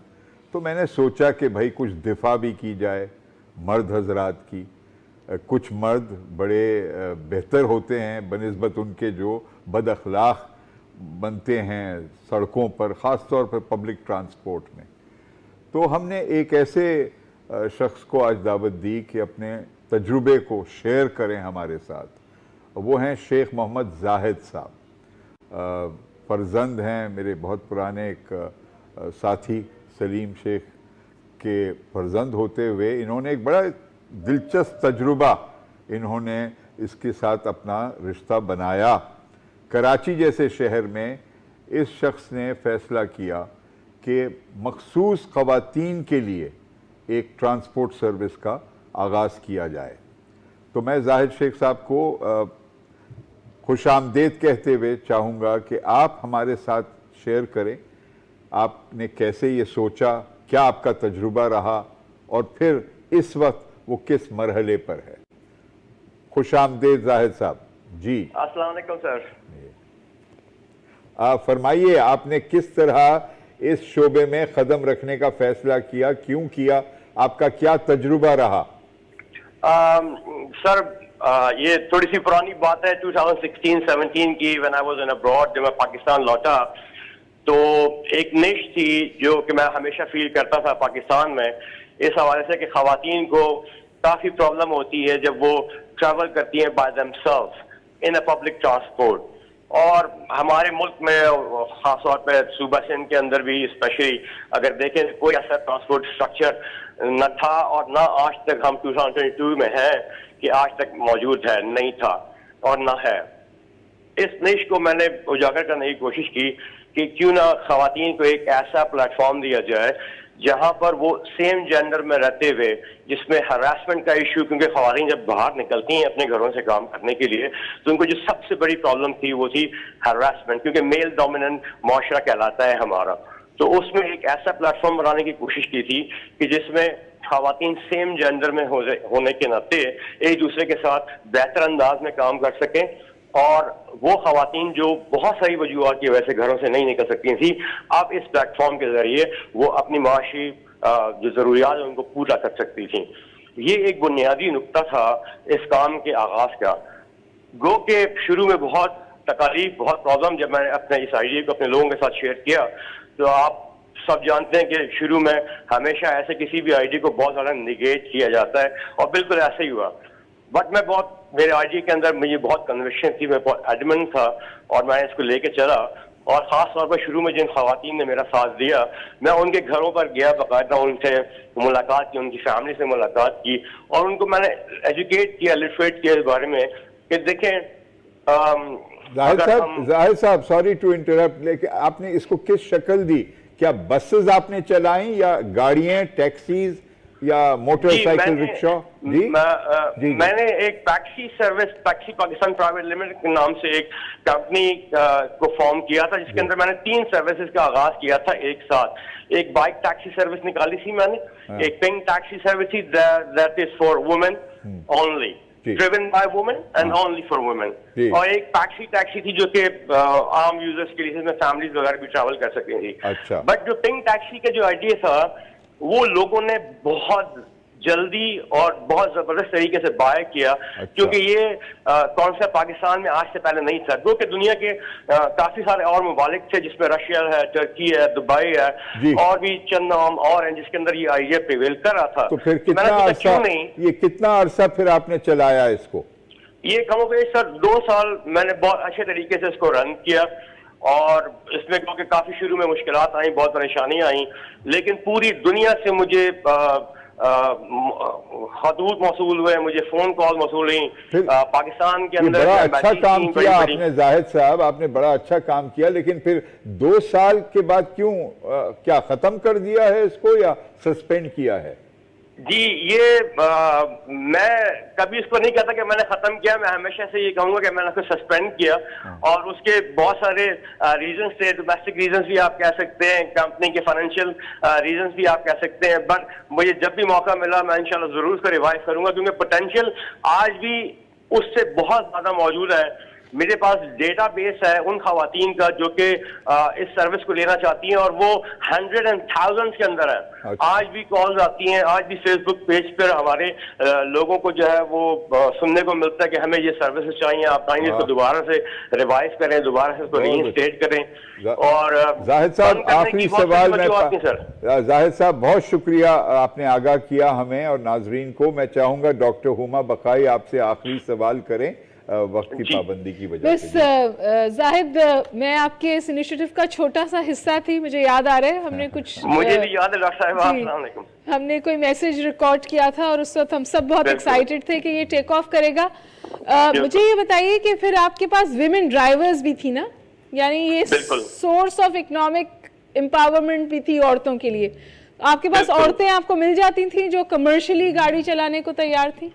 تو میں نے سوچا کہ بھائی کچھ دفاع بھی کی جائے مرد حضرات کی. کچھ مرد بڑے بہتر ہوتے ہیں بنسبت ان کے جو بد اخلاق بنتے ہیں سڑکوں پر, خاص طور پر پبلک ٹرانسپورٹ میں. تو ہم نے ایک ایسے شخص کو آج دعوت دی کہ اپنے تجربے کو شیئر کریں ہمارے ساتھ. وہ ہیں شیخ محمد زاہد صاحب. فرزند ہیں میرے بہت پرانے ایک ساتھی سلیم شیخ کے فرزند ہوتے ہوئے انہوں نے ایک بڑا دلچسپ تجربہ انہوں نے اس کے ساتھ اپنا رشتہ بنایا. کراچی جیسے شہر میں اس شخص نے فیصلہ کیا کہ مخصوص خواتین کے لیے ایک ٹرانسپورٹ سروس کا آغاز کیا جائے. تو میں زاہد شیخ صاحب کو خوش آمدید کہتے ہوئے چاہوں گا کہ آپ ہمارے ساتھ شیئر کریں آپ نے کیسے یہ سوچا, کیا آپ کا تجربہ رہا, اور پھر اس وقت وہ کس مرحلے پر ہے. خوش آمدید زاہد صاحب. جی السلام علیکم سر. آپ فرمائیے آپ نے کس طرح اس شعبے میں قدم رکھنے کا فیصلہ کیا, کیوں کیا, آپ کا کیا تجربہ رہا؟ سر یہ تھوڑی سی پرانی بات ہے 2016-17 کی. when I was in abroad, جب میں پاکستان لوٹا تو ایک نش تھی جو کہ میں ہمیشہ فیل کرتا تھا پاکستان میں اس حوالے سے کہ خواتین کو کافی پرابلم ہوتی ہے جب وہ ٹریول کرتی ہیں by them self in a public transport. اور ہمارے ملک میں خاص طور پہ صوبہ سندھ کے اندر بھی اسپیشلی اگر دیکھیں کوئی ایسا ٹرانسپورٹ اسٹرکچر نہ تھا اور نہ آج تک ہم 2022 میں ہیں کہ آج تک موجود ہے, نہیں تھا اور نہ ہے. اس نش کو میں نے اجاگر کرنے کی کوشش کی کہ کیوں نہ خواتین کو ایک ایسا پلیٹ فارم دیا جائے جہاں پر وہ سیم جینڈر میں رہتے ہوئے, جس میں ہراسمنٹ کا ایشو, کیونکہ خواتین جب باہر نکلتی ہیں اپنے گھروں سے کام کرنے کے لیے تو ان کو جو سب سے بڑی پرابلم تھی وہ تھی ہراسمنٹ, کیونکہ میل ڈومیننٹ معاشرہ کہلاتا ہے ہمارا. تو اس میں ایک ایسا پلیٹ فارم بنانے کی کوشش کی تھی کہ جس میں خواتین سیم جینڈر میں ہونے کے ناطے ایک دوسرے کے ساتھ بہتر انداز میں کام کر سکیں, اور وہ خواتین جو بہت ساری وجوہات کی وجہ سے گھروں سے نہیں نکل سکتی تھیں اب اس پلیٹ فارم کے ذریعے وہ اپنی معاشی جو ضروریات ہیں ان کو پورا کر سکتی تھیں. یہ ایک بنیادی نقطہ تھا اس کام کے آغاز کا. گو کہ شروع میں بہت تکالیف, بہت پرابلم جب میں نے اپنے اس آئیڈیا کو اپنے لوگوں کے ساتھ شیئر کیا تو آپ سب جانتے ہیں کہ شروع میں ہمیشہ ایسے کسی بھی آئیڈیا کو بہت زیادہ نیگیٹ کیا جاتا ہے اور بالکل ایسا ہی ہوا. بٹ میں بہت, میرے آئیڈیا کے اندر مجھے بہت کنوکشن تھی, میں بہت ایڈمنٹ تھا اور میں اس کو لے کے چلا. اور خاص طور پر شروع میں جن خواتین نے میرا ساتھ دیا میں ان کے گھروں پر گیا, باقاعدہ ان سے ملاقات کی, ان کی فیملی سے ملاقات کی اور ان کو میں نے ایجوکیٹ کیا, لٹریٹ کیا اس بارے میں کہ دیکھیں زاہد صاحب سوری ٹو انٹرپٹ, لیکن آپ نے اس کو کس شکل دی؟ کیا بسز آپ نے چلائیں یا گاڑیاں, ٹیکسیز یا موٹر سائیکل رکشا؟ میں نے ایک taxi service, taxi Pakistan private limited کے نام سے ایک کمپنی کو فارم کیا تھا جس کے اندر میں نے 3 سروسز کا آغاز کیا تھا ایک ساتھ. ایک بائک ٹیکسی سروس نکالی تھی میں نے, ایک پنک ٹیکسی سروس تھی that is for women only, driven by women and only for women, اور ایک ٹیکسی تھی جو کہ عام یوزرز کے لیے جس میں فیملیز وغیرہ بھی ٹریول کر سکتی تھی. بٹ جو پنک ٹیکسی کا جو آئیڈیا تھا وہ لوگوں نے بہت جلدی اور بہت زبردست طریقے سے بائے کیا, کیونکہ یہ کانسیپٹ پاکستان میں آج سے پہلے نہیں تھا. جو کہ دنیا کے کافی سارے اور ممالک تھے جس میں رشیا ہے, ترکی ہے, دبئی ہے اور بھی چند نام اور ہیں جس کے اندر یہ آئیڈیا پریویل کر رہا تھا. تو پھر کتنا عرصہ پھر آپ نے چلایا اس کو؟ یہ کم و بیش سر 2 سال میں نے بہت اچھے طریقے سے اس کو رن کیا, اور اس میں کیونکہ کافی شروع میں مشکلات آئیں, بہت پریشانیاں آئیں, لیکن پوری دنیا سے مجھے خطوط موصول ہوئے, مجھے فون کال موصول ہوئی پاکستان کے اندر. بڑا اچھا کام کیا آپ نے زاہد صاحب, آپ نے بڑا اچھا کام کیا, لیکن پھر 2 سال کے بعد کیوں, کیا ختم کر دیا ہے اس کو یا سسپینڈ کیا ہے؟ جی یہ میں کبھی اس کو نہیں کہتا کہ میں نے ختم کیا, میں ہمیشہ سے یہ کہوں گا کہ میں نے اس کو سسپینڈ کیا, اور اس کے بہت سارے ریزنز تھے. ڈومیسٹک ریزنز بھی آپ کہہ سکتے ہیں, کمپنی کے فائنینشیل ریزنز بھی آپ کہہ سکتے ہیں, بٹ مجھے جب بھی موقع ملا میں انشاءاللہ ضرور اس کو ریوائز کروں گا, کیونکہ پوٹینشیل آج بھی اس سے بہت زیادہ موجود ہے. میرے پاس ڈیٹا بیس ہے ان خواتین کا جو کہ اس سروس کو لینا چاہتی ہیں, اور وہ 100,000 کے اندر ہے. آج بھی کالز آتی ہیں, آج بھی فیس بک پیج پر ہمارے لوگوں کو جو ہے وہ سننے کو ملتا ہے کہ ہمیں یہ سروسز چاہیے, آپ آئیں اس کو دوبارہ سے ریوائز کریں, دوبارہ سے اس کو ری انسٹیٹ کریں. اور زاہد صاحب آخری سوال میں, زاہد صاحب بہت شکریہ, آپ نے آگاہ کیا ہمیں اور ناظرین کو. میں چاہوں گا ڈاکٹر ہما بقائی آپ سے آخری سوال کریں وقت کی پابندی کی وجہ سے. بس زاہد, میں آپ کے اس انیشیٹو کا چھوٹا سا حصہ تھی, مجھے یاد آ رہا ہے ہم نے کچھ, مجھے بھی یاد ہے ڈاکٹر صاحب, السلام علیکم, ہم نے کوئی میسج ریکارڈ کیا تھا اور اس وقت ہم سب بہت ایکسائٹیڈ تھے کہ یہ ٹیک آف کرے گا. مجھے یہ بتائیے کہ پھر آپ کے پاس ویمن ڈرائیورز بھی تھی نا, یعنی یہ سورس آف اکنامک امپاورمنٹ بھی تھی عورتوں کے لیے. آپ کے پاس عورتیں آپ کو مل جاتی تھیں جو کمرشلی گاڑی چلانے کو تیار تھیں؟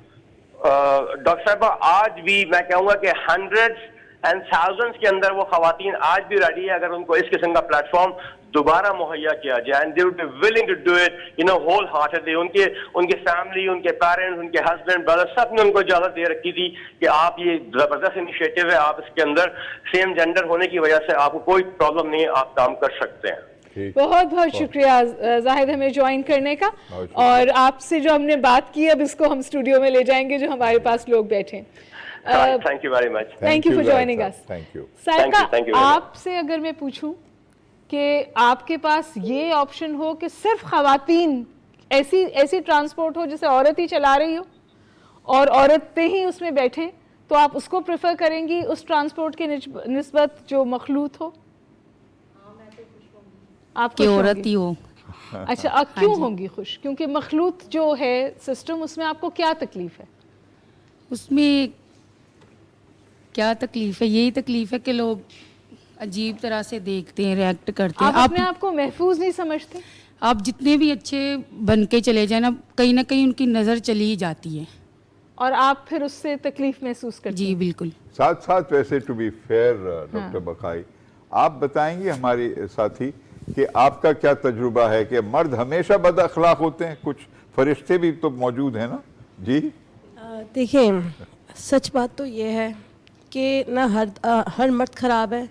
ڈاکٹر صاحب آج بھی میں کہوں گا کہ 100,000 کے اندر وہ خواتین آج بھی ریڈی ہے اگر ان کو اس قسم کا پلیٹ فارم دوبارہ مہیا کیا جائے, and they would be willing to do it, you know, wholeheartedly. ان کے فیملی, ان کے پیرنٹس, ان کے ہسبینڈ, برادر, سب نے ان کو اجازت دے رکھی تھی کہ آپ یہ زبردست انیشیٹو ہے, آپ اس کے اندر سیم جینڈر ہونے کی وجہ سے آپ کو کوئی پرابلم نہیں ہے, آپ کام کر سکتے ہیں. بہت بہت شکریہ زاہد ہمیں جوائن کرنے کا, اور آپ سے جو ہم نے بات کی اب اس کو ہم اسٹوڈیو میں لے جائیں گے جو ہمارے پاس لوگ بیٹھے. Thank you very much, thank you for joining us. Saiqa, آپ سے اگر میں پوچھوں کہ آپ کے پاس یہ آپشن ہو کہ صرف خواتین ایسی ٹرانسپورٹ ہو جسے عورت ہی چلا رہی ہو اور عورتیں ہی اس میں بیٹھیں، تو آپ اس کو پریفر کریں گی اس ٹرانسپورٹ کے نسبت جو مخلوط ہو؟ آپ کہ عورت ہی ہو. اچھا، آپ کیوں ہوں گی خوش؟ کیونکہ مخلوط جو ہے سسٹم، اس میں آپ کو کیا تکلیف ہے؟ اس میں کیا تکلیف ہے؟ یہی تکلیف ہے کہ لوگ عجیب طرح سے دیکھتے ہیں، ریئیکٹ کرتے ہیں. آپ اپنے آپ کو محفوظ نہیں سمجھتے؟ آپ جتنے بھی اچھے بن کے چلے جائیں نا کہیں ان کی نظر چلی ہی جاتی ہے اور آپ پھر اس سے تکلیف محسوس کرتے ہیں. جی بالکل. ساتھ ساتھ ویسے ٹو بی فیئر ڈاکٹر بقائی، آپ بتائیں گے ہماری ساتھی کہ آپ کا کیا تجربہ ہے کہ مرد ہمیشہ بد اخلاق ہوتے ہیں؟ کچھ فرشتے بھی تو موجود ہیں نا؟ جی دیکھیں، سچ بات تو یہ ہے کہ نہ ہر مرد خراب ہے،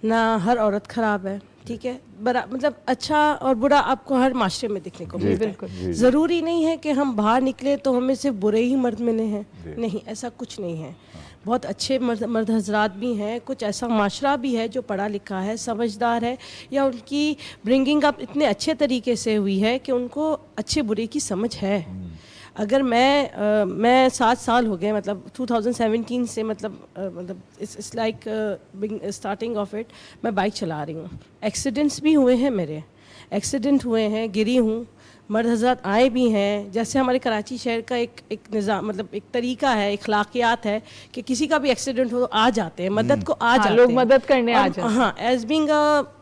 نہ ہر عورت خراب ہے. ٹھیک ہے، مطلب اچھا اور برا آپ کو ہر معاشرے میں دیکھنے کو ملتا ہے. ضروری نہیں ہے کہ ہم باہر نکلے تو ہمیں صرف برے ہی مرد ملے ہیں. نہیں، ایسا کچھ نہیں ہے. بہت اچھے مرد حضرات بھی ہیں. کچھ ایسا معاشرہ بھی ہے جو پڑھا لکھا ہے، سمجھدار ہے، یا ان کی برنگنگ اپ اتنے اچھے طریقے سے ہوئی ہے کہ ان کو اچھے برے کی سمجھ ہے. اگر میں 7 سال ہو گئے، مطلب 2017 سے، مطلب it's like starting of it میں بائک چلا رہی ہوں. ایکسیڈنٹس بھی ہوئے ہیں، میرے ایکسیڈنٹ ہوئے ہیں، گری ہوں. مرد حضرات آئے بھی ہیں. جیسے ہمارے کراچی شہر کا ایک نظام، مطلب ایک طریقہ ہے، اخلاقیات ہے کہ کسی کا بھی ایکسیڈنٹ ہو آ جاتے ہیں، مدد کو آ جاتے ہیں، لوگ مدد کرنے آ جاتے ہیں. ہاں، ایز بینگ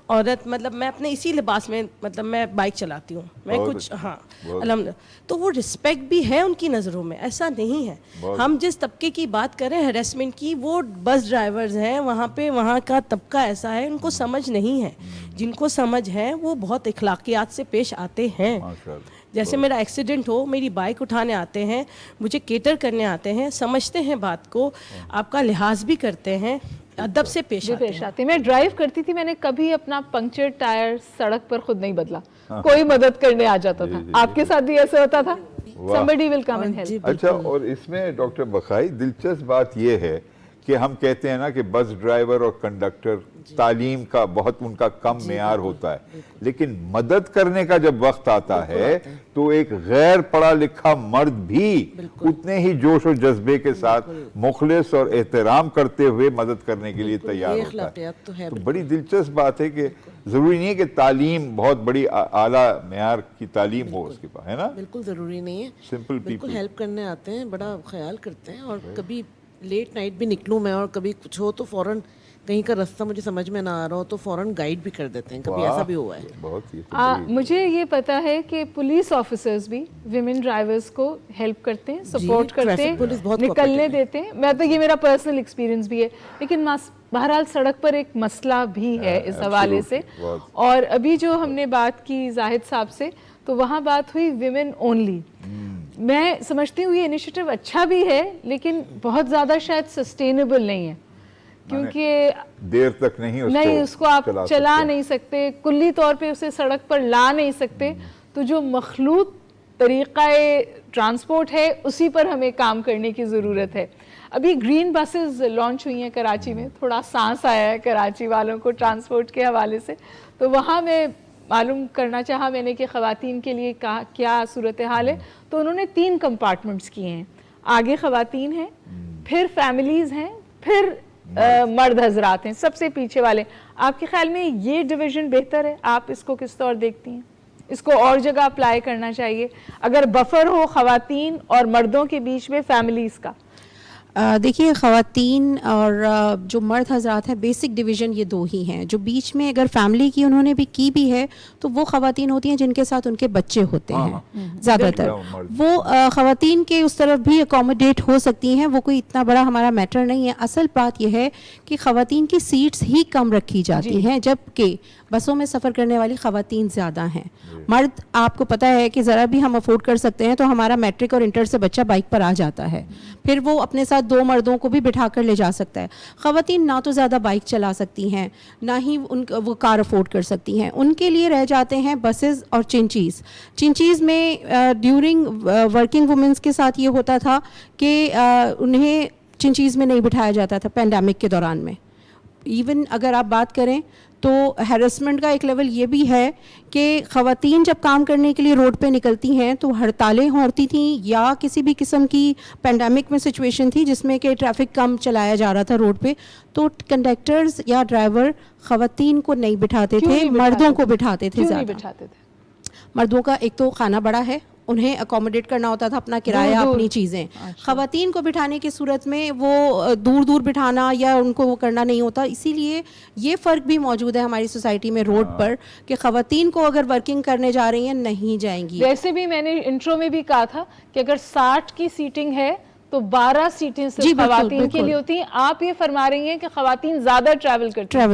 عورت، مطلب میں اپنے اسی لباس میں، مطلب میں بائک چلاتی ہوں، میں کچھ الحمدللہ. تو وہ رسپیکٹ بھی ہے ان کی نظروں میں، ایسا نہیں ہے. ہم جس طبقے کی بات کریں ہیراسمنٹ کی، وہ بس ڈرائیورز ہیں وہاں پہ، وہاں کا طبقہ ایسا ہے، ان کو سمجھ نہیں ہے. جن کو سمجھ ہے وہ بہت اخلاقیات سے پیش آتے ہیں. جیسے میرا ایکسیڈنٹ ہو، میری بائک اٹھانے آتے ہیں، مجھے کیٹر کرنے آتے ہیں، سمجھتے ہیں بات کو، آپ کا لحاظ بھی کرتے ہیں، ادب سے پیش آتے ہیں. میں ڈرائیو کرتی تھی، میں نے کبھی اپنا پنکچر ٹائر سڑک پر خود نہیں بدلا، کوئی مدد کرنے آ جاتا تھا. آپ کے ساتھ بھی ایسا ہوتا تھا؟ somebody will come and help. اچھا، اور اس میں ڈاکٹر بقائی دلچسپ بات یہ ہے کہ ہم کہتے ہیں نا کہ بس ڈرائیور اور کنڈکٹر تعلیم کا بہت ان کا کم معیار ہوتا ہے، لیکن مدد کرنے کا جب وقت آتا ہے تو ایک غیر پڑھا لکھا مرد بھی اتنے ہی جوش و جذبے کے ساتھ مخلص اور احترام کرتے ہوئے مدد کرنے کے لیے تیار ہوتا ہے. تو بڑی دلچسپ بات ہے کہ ضروری نہیں ہے کہ تعلیم بہت بڑی اعلیٰ معیار کی تعلیم ہو اس کے پاس، ہے نا؟ بالکل ضروری نہیں ہے. سمپل بالکل ہیلپ کرنے آتے ہیں، بڑا خیال کرتے ہیں. اور کبھی لیٹ نائٹ بھی نکلوں میں اور کبھی کچھ ہو تو فوراً کہیں کا راستہ مجھے سمجھ میں نہ آ رہا ہو تو فوراً گائیڈ بھی کر دیتے ہیں. کبھی ایسا بھی ہوا ہے. مجھے یہ پتا ہے کہ پولیس آفیسرز بھی ویمن ڈرائیورز کو ہیلپ کرتے ہیں، سپورٹ کرتے ہیں، نکلنے دیتے ہیں. میں تو یہ میرا پرسنل ایکسپیرینس بھی ہے. لیکن بہرحال سڑک پر ایک مسئلہ بھی ہے اس حوالے سے. اور ابھی جو ہم نے بات کی زاہد صاحب سے، تو وہاں بات ہوئی ویمن اونلی. میں سمجھتی ہوں یہ انیشیٹو اچھا بھی ہے، لیکن بہت زیادہ شاید سسٹینیبل نہیں ہے، کیونکہ دیر تک نہیں اس کو آپ چلا نہیں سکتے، کلی طور پہ اسے سڑک پر لا نہیں سکتے. تو جو مخلوط طریقہ ٹرانسپورٹ ہے اسی پر ہمیں کام کرنے کی ضرورت ہے. ابھی گرین بسز لانچ ہوئی ہیں کراچی میں، تھوڑا سانس آیا ہے کراچی والوں کو ٹرانسپورٹ کے حوالے سے. تو وہاں میں معلوم کرنا چاہا میں نے کہ خواتین کے لیے کیا صورتحال ہے. تو انہوں نے 3 کمپارٹمنٹس کیے ہیں. آگے خواتین ہیں، پھر فیملیز ہیں، پھر مرد حضرات ہیں سب سے پیچھے والے. آپ کے خیال میں یہ ڈویژن بہتر ہے؟ آپ اس کو کس طور دیکھتی ہیں؟ اس کو اور جگہ اپلائی کرنا چاہیے اگر بفر ہو خواتین اور مردوں کے بیچ میں فیملیز کا؟ دیکھیے، خواتین اور جو مرد حضرات ہیں بیسک ڈویژن یہ 2 ہی ہیں. جو بیچ میں اگر فیملی کی انہوں نے بھی کی بھی ہے تو وہ خواتین ہوتی ہیں جن کے ساتھ ان کے بچے ہوتے ہیں. زیادہ تر وہ خواتین کے اس طرف بھی اکوموڈیٹ ہو سکتی ہیں، وہ کوئی اتنا بڑا ہمارا میٹر نہیں ہے. اصل بات یہ ہے کہ خواتین کی سیٹس ہی کم رکھی جاتی ہیں، جبکہ بسوں میں سفر کرنے والی خواتین زیادہ ہیں. مرد آپ کو پتہ ہے کہ ذرا بھی ہم افورڈ کر سکتے ہیں تو ہمارا میٹرک اور انٹر سے بچہ بائک پر آ جاتا ہے، پھر وہ اپنے ساتھ 2 مردوں کو بھی بٹھا کر لے جا سکتا ہے. خواتین نہ تو زیادہ بائک چلا سکتی ہیں، نہ ہی وہ کار افورڈ کر سکتی ہیں. ان کے لیے رہ جاتے ہیں بسز اور چنچیز میں ڈیورنگ ورکنگ وومنس کے ساتھ یہ ہوتا تھا کہ انہیں چنچیز میں نہیں بٹھایا جاتا تھا پینڈیمک کے دوران میں. ایون اگر آپ بات کریں تو ہیرسمنٹ کا ایک لیول یہ بھی ہے کہ خواتین جب کام کرنے کے لیے روڈ پہ نکلتی ہیں تو ہڑتالیں ہوتی تھیں یا کسی بھی قسم کی پینڈیمک میں سچویشن تھی جس میں کہ ٹریفک کم چلایا جا رہا تھا روڈ پہ, تو کنڈکٹرز یا ڈرائیور خواتین کو نہیں بٹھاتے تھے, مردوں کو بٹھاتے تھے زیادہ. مردوں کا ایک تو خانہ بڑا ہے, انہیں اکوموڈیٹ کرنا ہوتا تھا, اپنا کرایہ اپنی چیزیں. خواتین کو بٹھانے کی صورت میں وہ دور دور بٹھانا یا ان کو وہ کرنا نہیں ہوتا. اسی لیے یہ فرق بھی موجود ہے ہماری سوسائٹی میں روڈ پر کہ خواتین کو اگر ورکنگ کرنے جا رہی ہیں نہیں جائیں گی. ویسے بھی میں نے انٹرو میں بھی کہا تھا کہ اگر 60 کی سیٹنگ ہے تو 12 سیٹیں صرف خواتین کے لیے ہوتی ہیں. آپ یہ فرما رہی ہیں کہ خواتین زیادہ ٹریول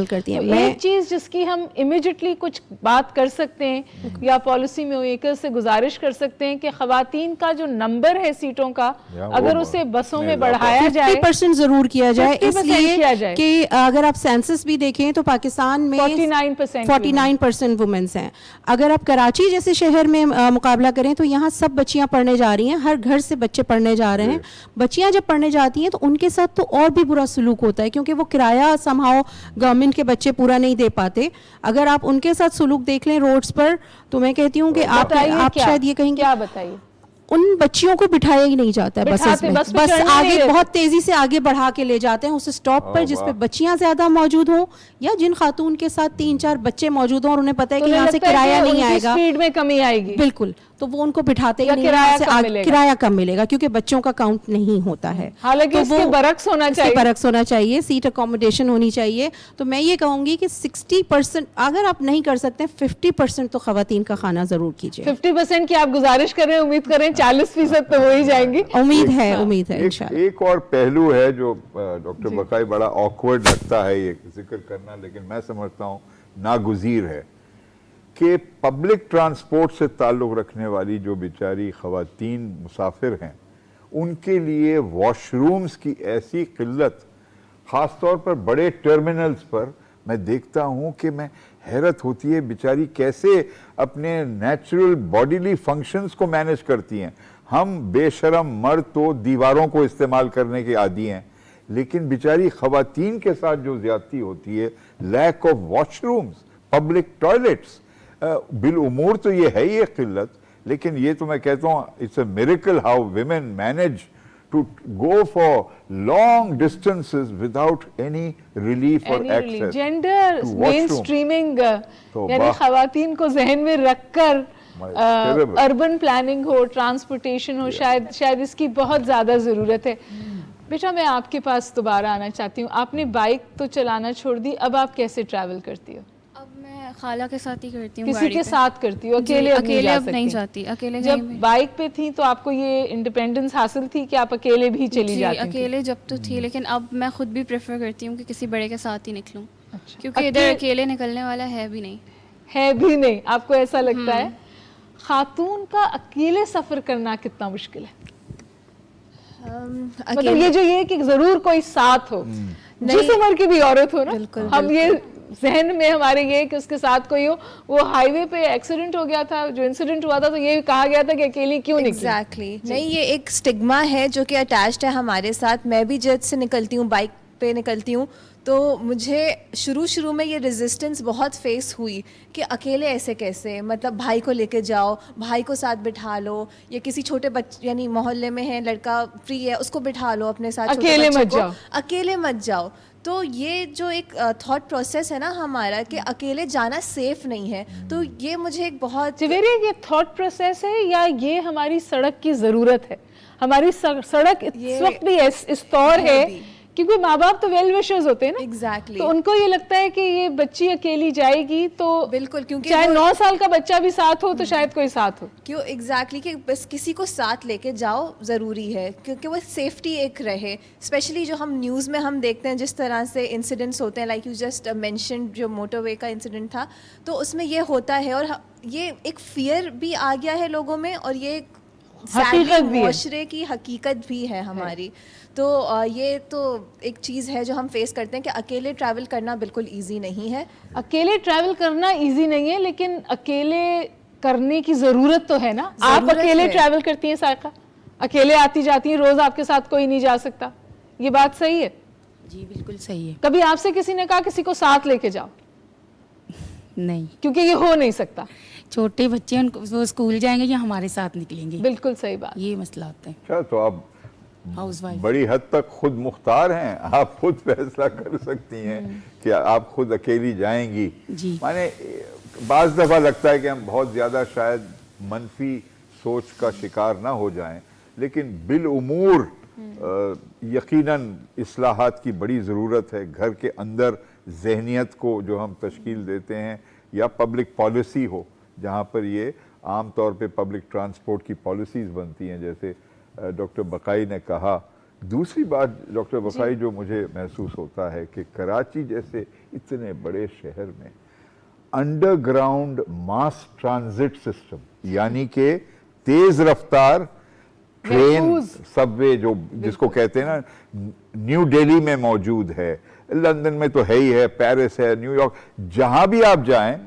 کرتی ہیں. ایک چیز جس کی ہم امیجیٹلی کچھ بات کر سکتے ہیں یا پالیسی میکر سے گزارش کر سکتے ہیں کہ خواتین کا جو نمبر ہے سیٹوں کا اگر اسے بسوں میں بڑھایا جائے, 50% ضرور کیا جائے, اس لیے کہ اگر آپ سینسس بھی دیکھیں تو پاکستان میں 49% وومنس ہیں. اگر آپ کراچی جیسے شہر میں مقابلہ کریں تو یہاں سب بچیاں پڑھنے جا رہی ہیں, ہر گھر سے بچے پڑھنے جا رہے ہیں. بچیاں جب پڑھنے جاتی ہیں تو ان کے ساتھ تو اور بھی برا سلوک ہوتا ہے کیونکہ وہ کرایہ سمہاؤ گورنمنٹ کے بچے پورا نہیں دے پاتے. اگر آپ ان کے ساتھ سلوک دیکھ لیں روڈز پر تو میں کہتی ہوں کہ آپ شاید یہ کہیں کیا بتائیے, ان بچیوں کو بٹھایا ہی نہیں جاتا ہے بسز میں, بس آگے بہت تیزی سے آگے بڑھا کے لے جاتے ہیں اس اسٹاپ پر جس پہ بچیاں زیادہ موجود ہوں یا جن خاتون کے ساتھ 3-4 بچے موجود ہوں اور انہیں پتہ ہے کہ یہاں سے کرایہ نہیں آئے گا, اسپیڈ میں کمی آئے گی, بالکل, تو وہ ان کو بٹھاتے ہی نہیں, کرایہ کم ملے گا کیونکہ بچوں کا کاؤنٹ نہیں ہوتا ہے. حالانکہ اس کے برعکس ہونا چاہیے, سیٹ اکوموڈیشن ہونی چاہیے. تو میں یہ کہوں گی کہ 60% اگر آپ نہیں کر سکتے 50% تو خواتین کا خانہ ضرور کیجیے. 50% کی آپ گزارش کریں, امید کریں 40% تو ہو ہی جائیں گی. امید ہے انشاءاللہ. ایک اور پہلو ہے جو ڈاکٹر بقائی بڑا آکورڈ لگتا ہے یہ ذکر کرنا, لیکن میں سمجھتا ہوں ناگزیر ہے کہ پبلک ٹرانسپورٹ سے تعلق رکھنے والی جو بیچاری خواتین مسافر ہیں ان کے لیے واش رومز کی ایسی قلت, خاص طور پر بڑے ٹرمینلز پر میں دیکھتا ہوں کہ میں حیرت ہوتی ہے بیچاری کیسے اپنے نیچرل باڈیلی فنکشنز کو مینیج کرتی ہیں. ہم بے شرم مرد تو دیواروں کو استعمال کرنے کے عادی ہیں, لیکن بیچاری خواتین کے ساتھ جو زیادتی ہوتی ہے, lack of washrooms, public toilets, بالامور تو یہ ہے یہ قلت, لیکن یہ تو میں کہتا ہوں it's a miracle how women manage to go for long distances without any relief اور ایکسیس. جینڈر مین اسٹریمنگ یعنی خواتین کو ذہن میں رکھ کر اربن پلاننگ ہو, ٹرانسپورٹیشن ہو, شاید اس کی بہت زیادہ ضرورت ہے. بیٹا میں آپ کے پاس دوبارہ آنا چاہتی ہوں. آپ نے بائک تو چلانا چھوڑ دی, اب آپ کیسے ٹریول کرتی ہو؟ اب میں خالہ کے ساتھ ہی کرتی ہوں. کسی کے ساتھ کرتی ہو؟ اکیلے اب نہیں جاتی. اکیلے جب بائک پہ تھی تو آپ کو یہ انڈیپینڈنس حاصل تھی کہ آپ اکیلے بھی چلی جاتی تھی؟ اکیلے جب تو تھی, لیکن اب میں خود بھی پریفر کرتی ہوں کہ کسی بڑے کے ساتھ ہی نکلوں, کیونکہ ادھر اکیلے نکلنے والا ہے بھی نہیں. آپ کو ایسا لگتا ہے خاتون کا اکیلے سفر کرنا کتنا مشکل ہے؟ مطلب یہ جو یہ کہ ضرور کوئی ساتھ ہو, جس عمر کی بھی عورت ہو نا, ہم یہ ذہن میں ہمارے یہ کہ اس کے ساتھ کوئی ہو. وہ ہائی وے پہ ایکسیڈنٹ ہو گیا تھا, جو انسیڈنٹ ہوا تھا تو یہ کہا گیا تھا کہ اکیلی کیوں نکلی. ایگزیکٹلی نہیں, یہ ایک سٹگما ہے جو کہ اٹیچڈ ہے ہمارے ساتھ. میں بھی جب سے نکلتی ہوں, بائک پہ نکلتی ہوں, تو مجھے شروع میں یہ ریزسٹنس بہت فیس ہوئی کہ اکیلے ایسے کیسے, مطلب بھائی کو لے کے جاؤ, بھائی کو ساتھ بٹھا لو, یا کسی چھوٹے بچے یعنی محلے میں ہے لڑکا فری ہے اس کو بٹھا لو اپنے ساتھ, اکیلے مت جاؤ. تو یہ جو ایک تھاٹ پروسیس ہے نا ہمارا کہ اکیلے جانا سیف نہیں ہے, تو یہ مجھے ایک بہت یہ تھاٹ پروسیس ہے یا یہ ہماری سڑک کی ضرورت ہے؟ ہماری سڑک اس وقت بھی اس طور ہے کیونکہ ماں باپ تو ویل وشرز ہوتے ہیں نا, ایگزیکٹلی, تو ان کو یہ لگتا ہے کہ یہ بچی اکیلی جائے گی تو بالکل, کیونکہ چاہے 9 سال کا بچہ بھی ساتھ ہو تو شاید کوئی ساتھ ہو. کیوں ایگزیکٹلی کہ بس کسی کو ساتھ لے کے جاؤ ضروری ہے کیونکہ وہ سیفٹی ایک رہے. اسپیشلی جو ہم نیوز میں ہم دیکھتے ہیں جس طرح سے انسیڈنٹس ہوتے ہیں, لائک یو جسٹ مینشنڈ جو موٹر وے کا انسیڈنٹ تھا, تو اس میں یہ ہوتا ہے اور یہ ایک فیئر بھی آ گیا ہے لوگوں میں, اور یہ معاشرے کی حقیقت بھی ہے ہماری. تو یہ تو ایک چیز ہے جو ہم فیس کرتے ہیں کہ اکیلے ٹریول کرنا بالکل ایزی نہیں ہے. اکیلے ٹریول کرنا ایزی نہیں ہے, لیکن اکیلے کرنے کی ضرورت تو ہے نا. آپ اکیلے ٹریول کرتی ہیں سائقہ, اکیلے آتی جاتی ہیں, روز آپ کے ساتھ کوئی نہیں جا سکتا, یہ بات صحیح ہے؟ جی بالکل صحیح ہے. کبھی آپ سے کسی نے کہا کسی کو ساتھ لے کے جاؤ؟ नहीं, क्योंकि ये हो नहीं सकता। छोटे बच्चे उनको वो स्कूल जाएंगे या हमारे साथ निकलेंगे, बिल्कुल सही बात। ये मसला आता है। अच्छा, तो आप हाउस वाइफ बड़ी हद तक खुद मुख्तार हैं, आप खुद फैसला कर सकती हैं कि आप खुद अकेली जाएंगी। जी। माने बाज़ दफ़ा लगता है कि हम बहुत ज़्यादा शायद मनफी सोच का शिकार ना हो जाएं, लेकिन बिल उमूर यकीनन इस्लाहात की बड़ी ज़रूरत है। घर के अंदर ज़हनियत को जो हम तश्कील देते हैं, या पब्लिक पॉलिसी हो जहाँ पर ये आम तौर पे पब्लिक ट्रांसपोर्ट की पॉलिसीज़ बनती हैं, जैसे डॉक्टर बकाई ने कहा। दूसरी बात डॉक्टर बकाई जो मुझे महसूस होता है कि कराची जैसे इतने बड़े शहर में अंडरग्राउंड मास ट्रांजिट सिस्टम, यानी कि तेज रफ्तार ट्रेन, सबवे जो जिसको कहते हैं ना, न्यू दिल्ली में मौजूद है, लंदन में तो है ही है, पेरिस है, न्यूयॉर्क, जहां भी आप जाएं,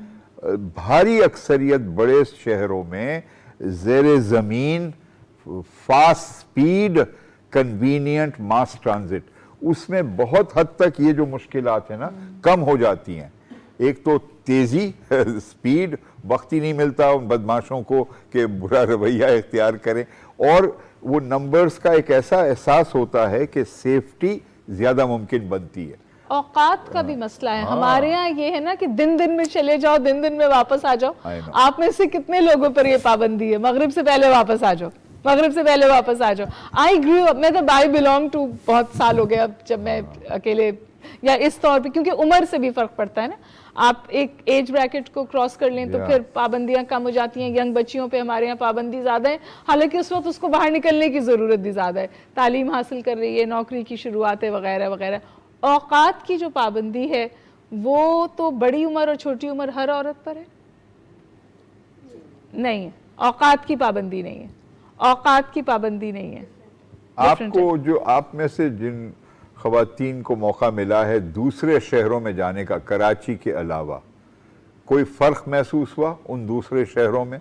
भारी अक्सरियत बड़े शहरों में ज़ेरे ज़मीन फास्ट स्पीड कन्वीनियंट मास ट्रांजिट, उसमें बहुत हद तक ये जो मुश्किलात है ना कम हो जाती हैं। एक तो तेजी स्पीड, वक्त ही नहीं मिलता उन बदमाशों को कि बुरा रवैया इख्तियार करें, और वो नंबर्स का एक ऐसा एहसास होता है कि सेफ्टी ज्यादा मुमकिन बनती है। औकात का भी मसला है हमारे यहाँ, ये है ना कि दिन दिन में चले जाओ, दिन दिन में वापस आ जाओ। आप में से कितने लोगों पर ये पाबंदी है, मगरिब से पहले वापस आ जाओ, मगरिब से पहले वापस आ जाओ। आई ग्रू अप, मैं तो आई बिलोंग टू, बहुत साल हो गए अब जब मैं अकेले, या इस तौर पे क्योंकि उम्र से भी फर्क पड़ता है ना, आप एक एज ब्रैकेट को क्रॉस कर लें तो फिर पाबंदियां कम हो जाती हैं। यंग बच्चियों पे हमारे यहाँ पाबंदी ज़्यादा है, हालांकि उस वक्त उसको बाहर निकलने की ज़रूरत भी ज़्यादा है, तालीम हासिल कर रही है, नौकरी की शुरुआत है, वगैरह वगैरह। औकात की जो पाबंदी है वो तो बड़ी उम्र और छोटी उम्र हर औरत पर है, नहीं है, औकात की पाबंदी नहीं है, औकात की पाबंदी नहीं है। आपको जो आप में से जिन ख़वातीन को मौका मिला है दूसरे शहरों में जाने का, कराची के अलावा, कोई फ़र्क महसूस हुआ उन दूसरे शहरों में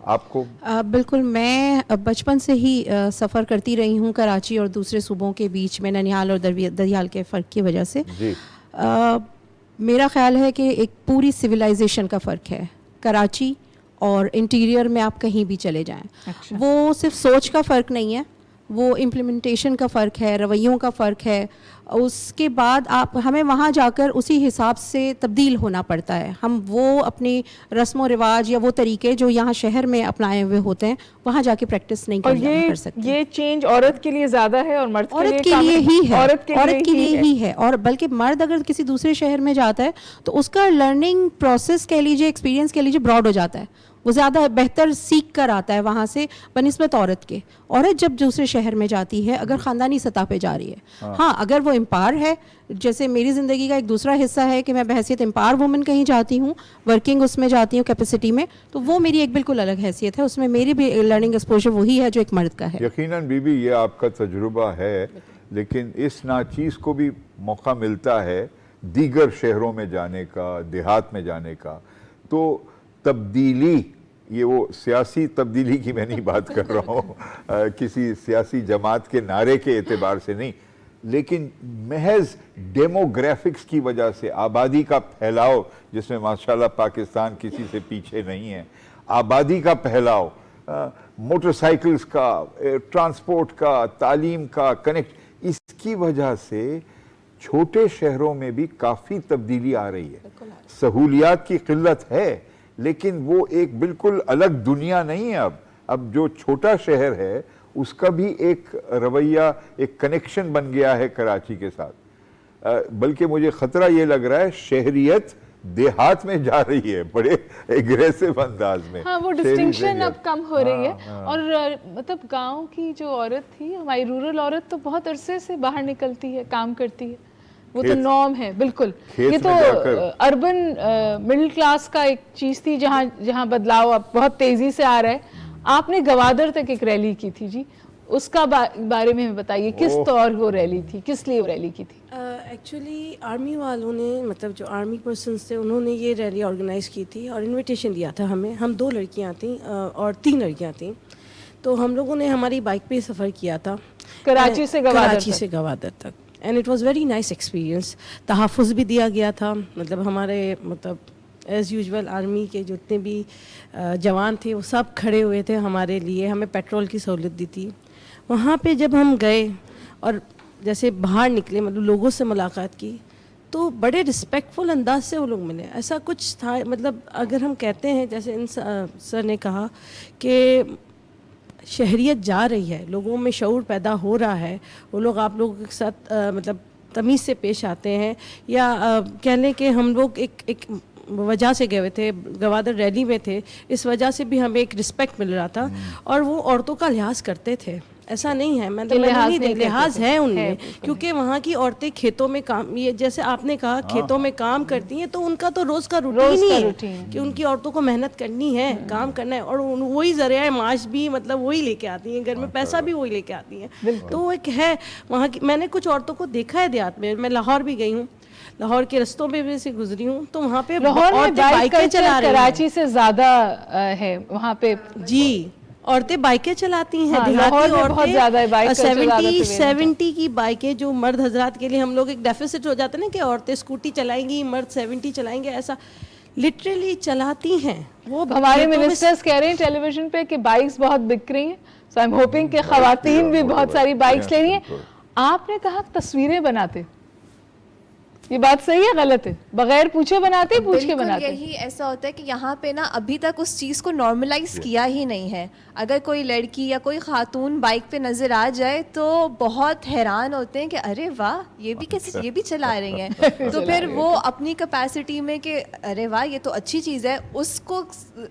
आपको? बिल्कुल, मैं बचपन से ही सफ़र करती रही हूँ कराची और दूसरे सूबों के बीच में, ननिहाल और दरियाल के फ़र्क की वजह से। जी। मेरा ख़्याल है कि एक पूरी सिविलाइजेशन का फ़र्क है कराची और इंटीरियर में आप कहीं भी चले जाएं। अच्छा। वो सिर्फ सोच का फ़र्क नहीं है, वो इम्प्लीमेंटेशन का फ़र्क है, रवैयों का फ़र्क है। उसके बाद हमें वहाँ जाकर उसी हिसाब से तब्दील होना पड़ता है। हम वो अपनी रस्म व रिवाज या वो तरीके जो यहाँ शहर में अपनाए हुए होते हैं वहाँ जाके प्रैक्टिस नहीं कर सकते। ये चेंज औरत के लिए ज़्यादा है और मर्द औरत के लिए ही है, औरत के लिए ही है। और बल्कि मर्द अगर किसी दूसरे शहर में जाता है तो उसका लर्निंग प्रोसेस कह लीजिए, एक्सपीरियंस कह लीजिए, ब्रॉड हो जाता है, वो ज़्यादा बेहतर सीख कर आता है वहाँ से बनिस्बत औरत के। औरत जब दूसरे शहर में जाती है, अगर ख़ानदानी सतह पे जा रही है, हाँ अगर वो एम्पावर है, जैसे मेरी ज़िंदगी का एक दूसरा हिस्सा है कि मैं बहैसियत एम्पावर वुमन कहीं जाती हूँ, वर्किंग उसमें जाती हूँ कैपेसिटी में, तो वो मेरी एक बिल्कुल अलग हैसियत है, उसमें मेरी भी लर्निंग एक्सपोजर वही है जो एक मर्द का है। यकीनन बीबी, ये आपका तजुर्बा है, लेकिन इस नाचीज़ को भी मौका मिलता है दीगर शहरों में जाने का, देहात में जाने का, तो तब्दीली, ये वो सियासी तब्दीली की मैं नहीं बात कर रहा हूँ किसी सियासी जमात के नारे के एतबार से नहीं, लेकिन महज डेमोग्राफिक्स की वजह से, आबादी का फैलाव जिसमें माशाल्लाह पाकिस्तान किसी से पीछे नहीं है, आबादी का फैलाव, मोटरसाइकिल्स का, ट्रांसपोर्ट का, तालीम का कनेक्ट, इसकी वजह से छोटे शहरों में भी काफ़ी तब्दीली आ रही है। सहूलियात की किल्लत है, लेकिन वो एक बिल्कुल अलग दुनिया नहीं है। अब जो छोटा शहर है उसका भी एक रवैया, एक कनेक्शन बन गया है कराची के साथ। बल्कि मुझे ख़तरा ये लग रहा है शहरियत देहात में जा रही है बड़े एग्रेसिव अंदाज में। हाँ, वो डिस्टिंक्शन अब कम हो रही है। और मतलब गांव की जो औरत थी, हमारी रूरल औरत तो बहुत अरसे से बाहर निकलती है, काम करती है, वो तो नॉर्म है बिल्कुल। ये तो अर्बन मिडिल क्लास का एक चीज़ थी जहाँ बदलाव अब बहुत तेज़ी से आ रहा है। आपने गवादर तक एक रैली की थी जी, उसका बारे में बताइए, किस तौर वो रैली थी, किस लिए वो रैली की थी? एक्चुअली आर्मी वालों ने, मतलब जो आर्मी पर्सन्स थे, उन्होंने ये रैली ऑर्गेनाइज़ की थी और इनविटेशन दिया था हमें। हम 2 लड़कियां थी और 3 लड़कियां थी, तो हम लोगों ने हमारी बाइक पे सफ़र किया था कराची से गवादर तक। And it was very nice experience. तहफ़्फ़ुज़ भी दिया गया था, मतलब हमारे एज़ यूजुअल आर्मी के जितने भी जवान थे वो सब खड़े हुए थे हमारे लिए, हमें पेट्रोल की सहूलत दी थी। वहाँ पे जब हम गए और जैसे बाहर निकले, मतलब लोगों से मुलाकात की, तो बड़े रिस्पेक्टफुल अंदाज से वो लोग मिले। ऐसा कुछ था, मतलब अगर हम कहते हैं जैसे इन सर ने कहा कि शहरियत जा रही है, लोगों में शऊर पैदा हो रहा है, वो लोग आप लोगों के साथ मतलब तमीज़ से पेश आते हैं, या कह लें कि हम लोग एक वजह से गए हुए थे, गवादर रैली में थे, इस वजह से भी हमें एक रिस्पेक्ट मिल रहा था, और वो औरतों का लिहाज करते थे। ऐसा नहीं है, मतलब लिहाज है उनमें, क्योंकि वहाँ की औरतें खेतों में काम, ये जैसे आपने कहा खेतों में काम करती हैं, तो उनका तो रोज़ का रूटीन ही है कि उनकी औरतों को मेहनत करनी है, काम करना है, और वही ज़रिया माश भी मतलब वही लेके आती हैं, घर में पैसा भी वही लेके आती हैं। तो वो एक है वहाँ की। मैंने कुछ औरतों को देखा है देहात में, मैं लाहौर भी गई हूँ, लाहौर के रस्तों में भी से गुजरी हूँ, तो वहाँ पे लाहौर में बाइकें चला रही हैं, कराची से ज़्यादा है वहाँ पे। जी, औरतें बाइकें चलाती हैं, हाँ, देहाती औरतें 70 की बाइकें, जो मर्द हजरात के लिए हम लोग एक डेफिसिट हो जाता है ना कि औरतें स्कूटी चलाएंगी, मर्द 70 चलाएंगे, ऐसा लिटरली चलाती हैं वो। हमारे मिनिस्टर्स कह रहे हैं टेलीविजन पे कि बाइक्स बहुत बिक रही हैं, सो आई एम होपिंग कि खवातीन भी बहुत सारी बाइक्स ले रही हैं। आपने कहा तस्वीरें बनाते, ये बात सही है गलत है? बगैर पूछे बनाते, पूछ के बनाते? यही ऐसा होता है कि यहाँ पे ना अभी तक उस चीज़ को नॉर्मलाइज किया ही नहीं है। अगर कोई लड़की या कोई खातून बाइक पे नज़र आ जाए तो बहुत हैरान होते हैं कि अरे वाह, ये भी कैसे, ये भी चला रही हैं। तो फिर वो अपनी कैपेसिटी में कि अरे वाह ये तो अच्छी चीज़ है, उसको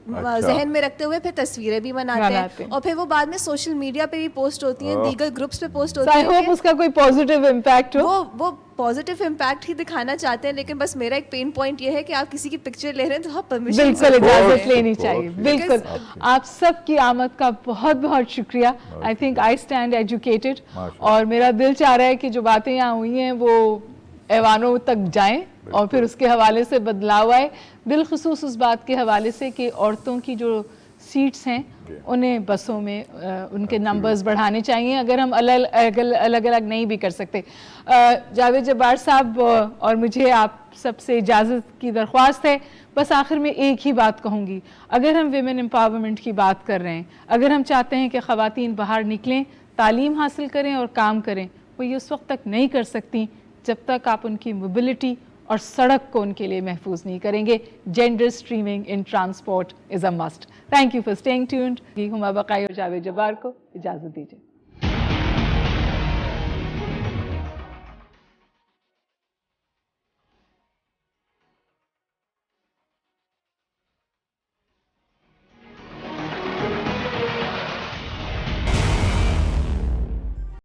जहन में रखते हुए फिर तस्वीरें भी बनाते हैं, और फिर वो बाद में सोशल मीडिया पे भी पोस्ट होती हैं, दीगर ग्रुप्स पे पोस्ट होती हैं। आई होप उसका कोई पॉजिटिव इम्पैक्ट हो। वो पॉजिटिव इम्पैक्ट ही दिखाना चाहते हैं, लेकिन बस मेरा एक पेन पॉइंट ये है कि आप किसी की पिक्चर ले रहे हैं तो आप परमिशन बिल्कुल इजाजत लेनी चाहिए। बिल्कुल, आप सब की आमद का बहुत बहुत शुक्रिया। I think I stand educated, और मेरा दिल चाह रहा है कि जो बातें यहाँ हुई हैं वो ऐवानों तक जाएं और फिर उसके हवाले से बदलाव आए, बिलखुसूस उस बात के हवाले से कि औरतों की जो सीट्स हैं उन्हें बसों में उनके नंबर्स बढ़ाने चाहिए, अगर हम अलग अलग नहीं भी कर सकते। जावेद जब्बार साहब, और मुझे आप सबसे इजाज़त की दरख्वास्त है, बस आखिर में एक ही बात कहूँगी, अगर हम विमेन एम्पावरमेंट की बात कर रहे हैं, अगर हम चाहते हैं कि ख़वातीन बाहर निकलें, तालीम हासिल करें और काम करें, वो ये उस वक्त तक नहीं कर सकती जब तक आप उनकी मोबिलिटी और सड़क को उनके लिए महफूज नहीं करेंगे। Gender streaming in transport is a must. Thank you for staying tuned. Huma Baqai और जावेद जब्बार को इजाज़त दीजिए।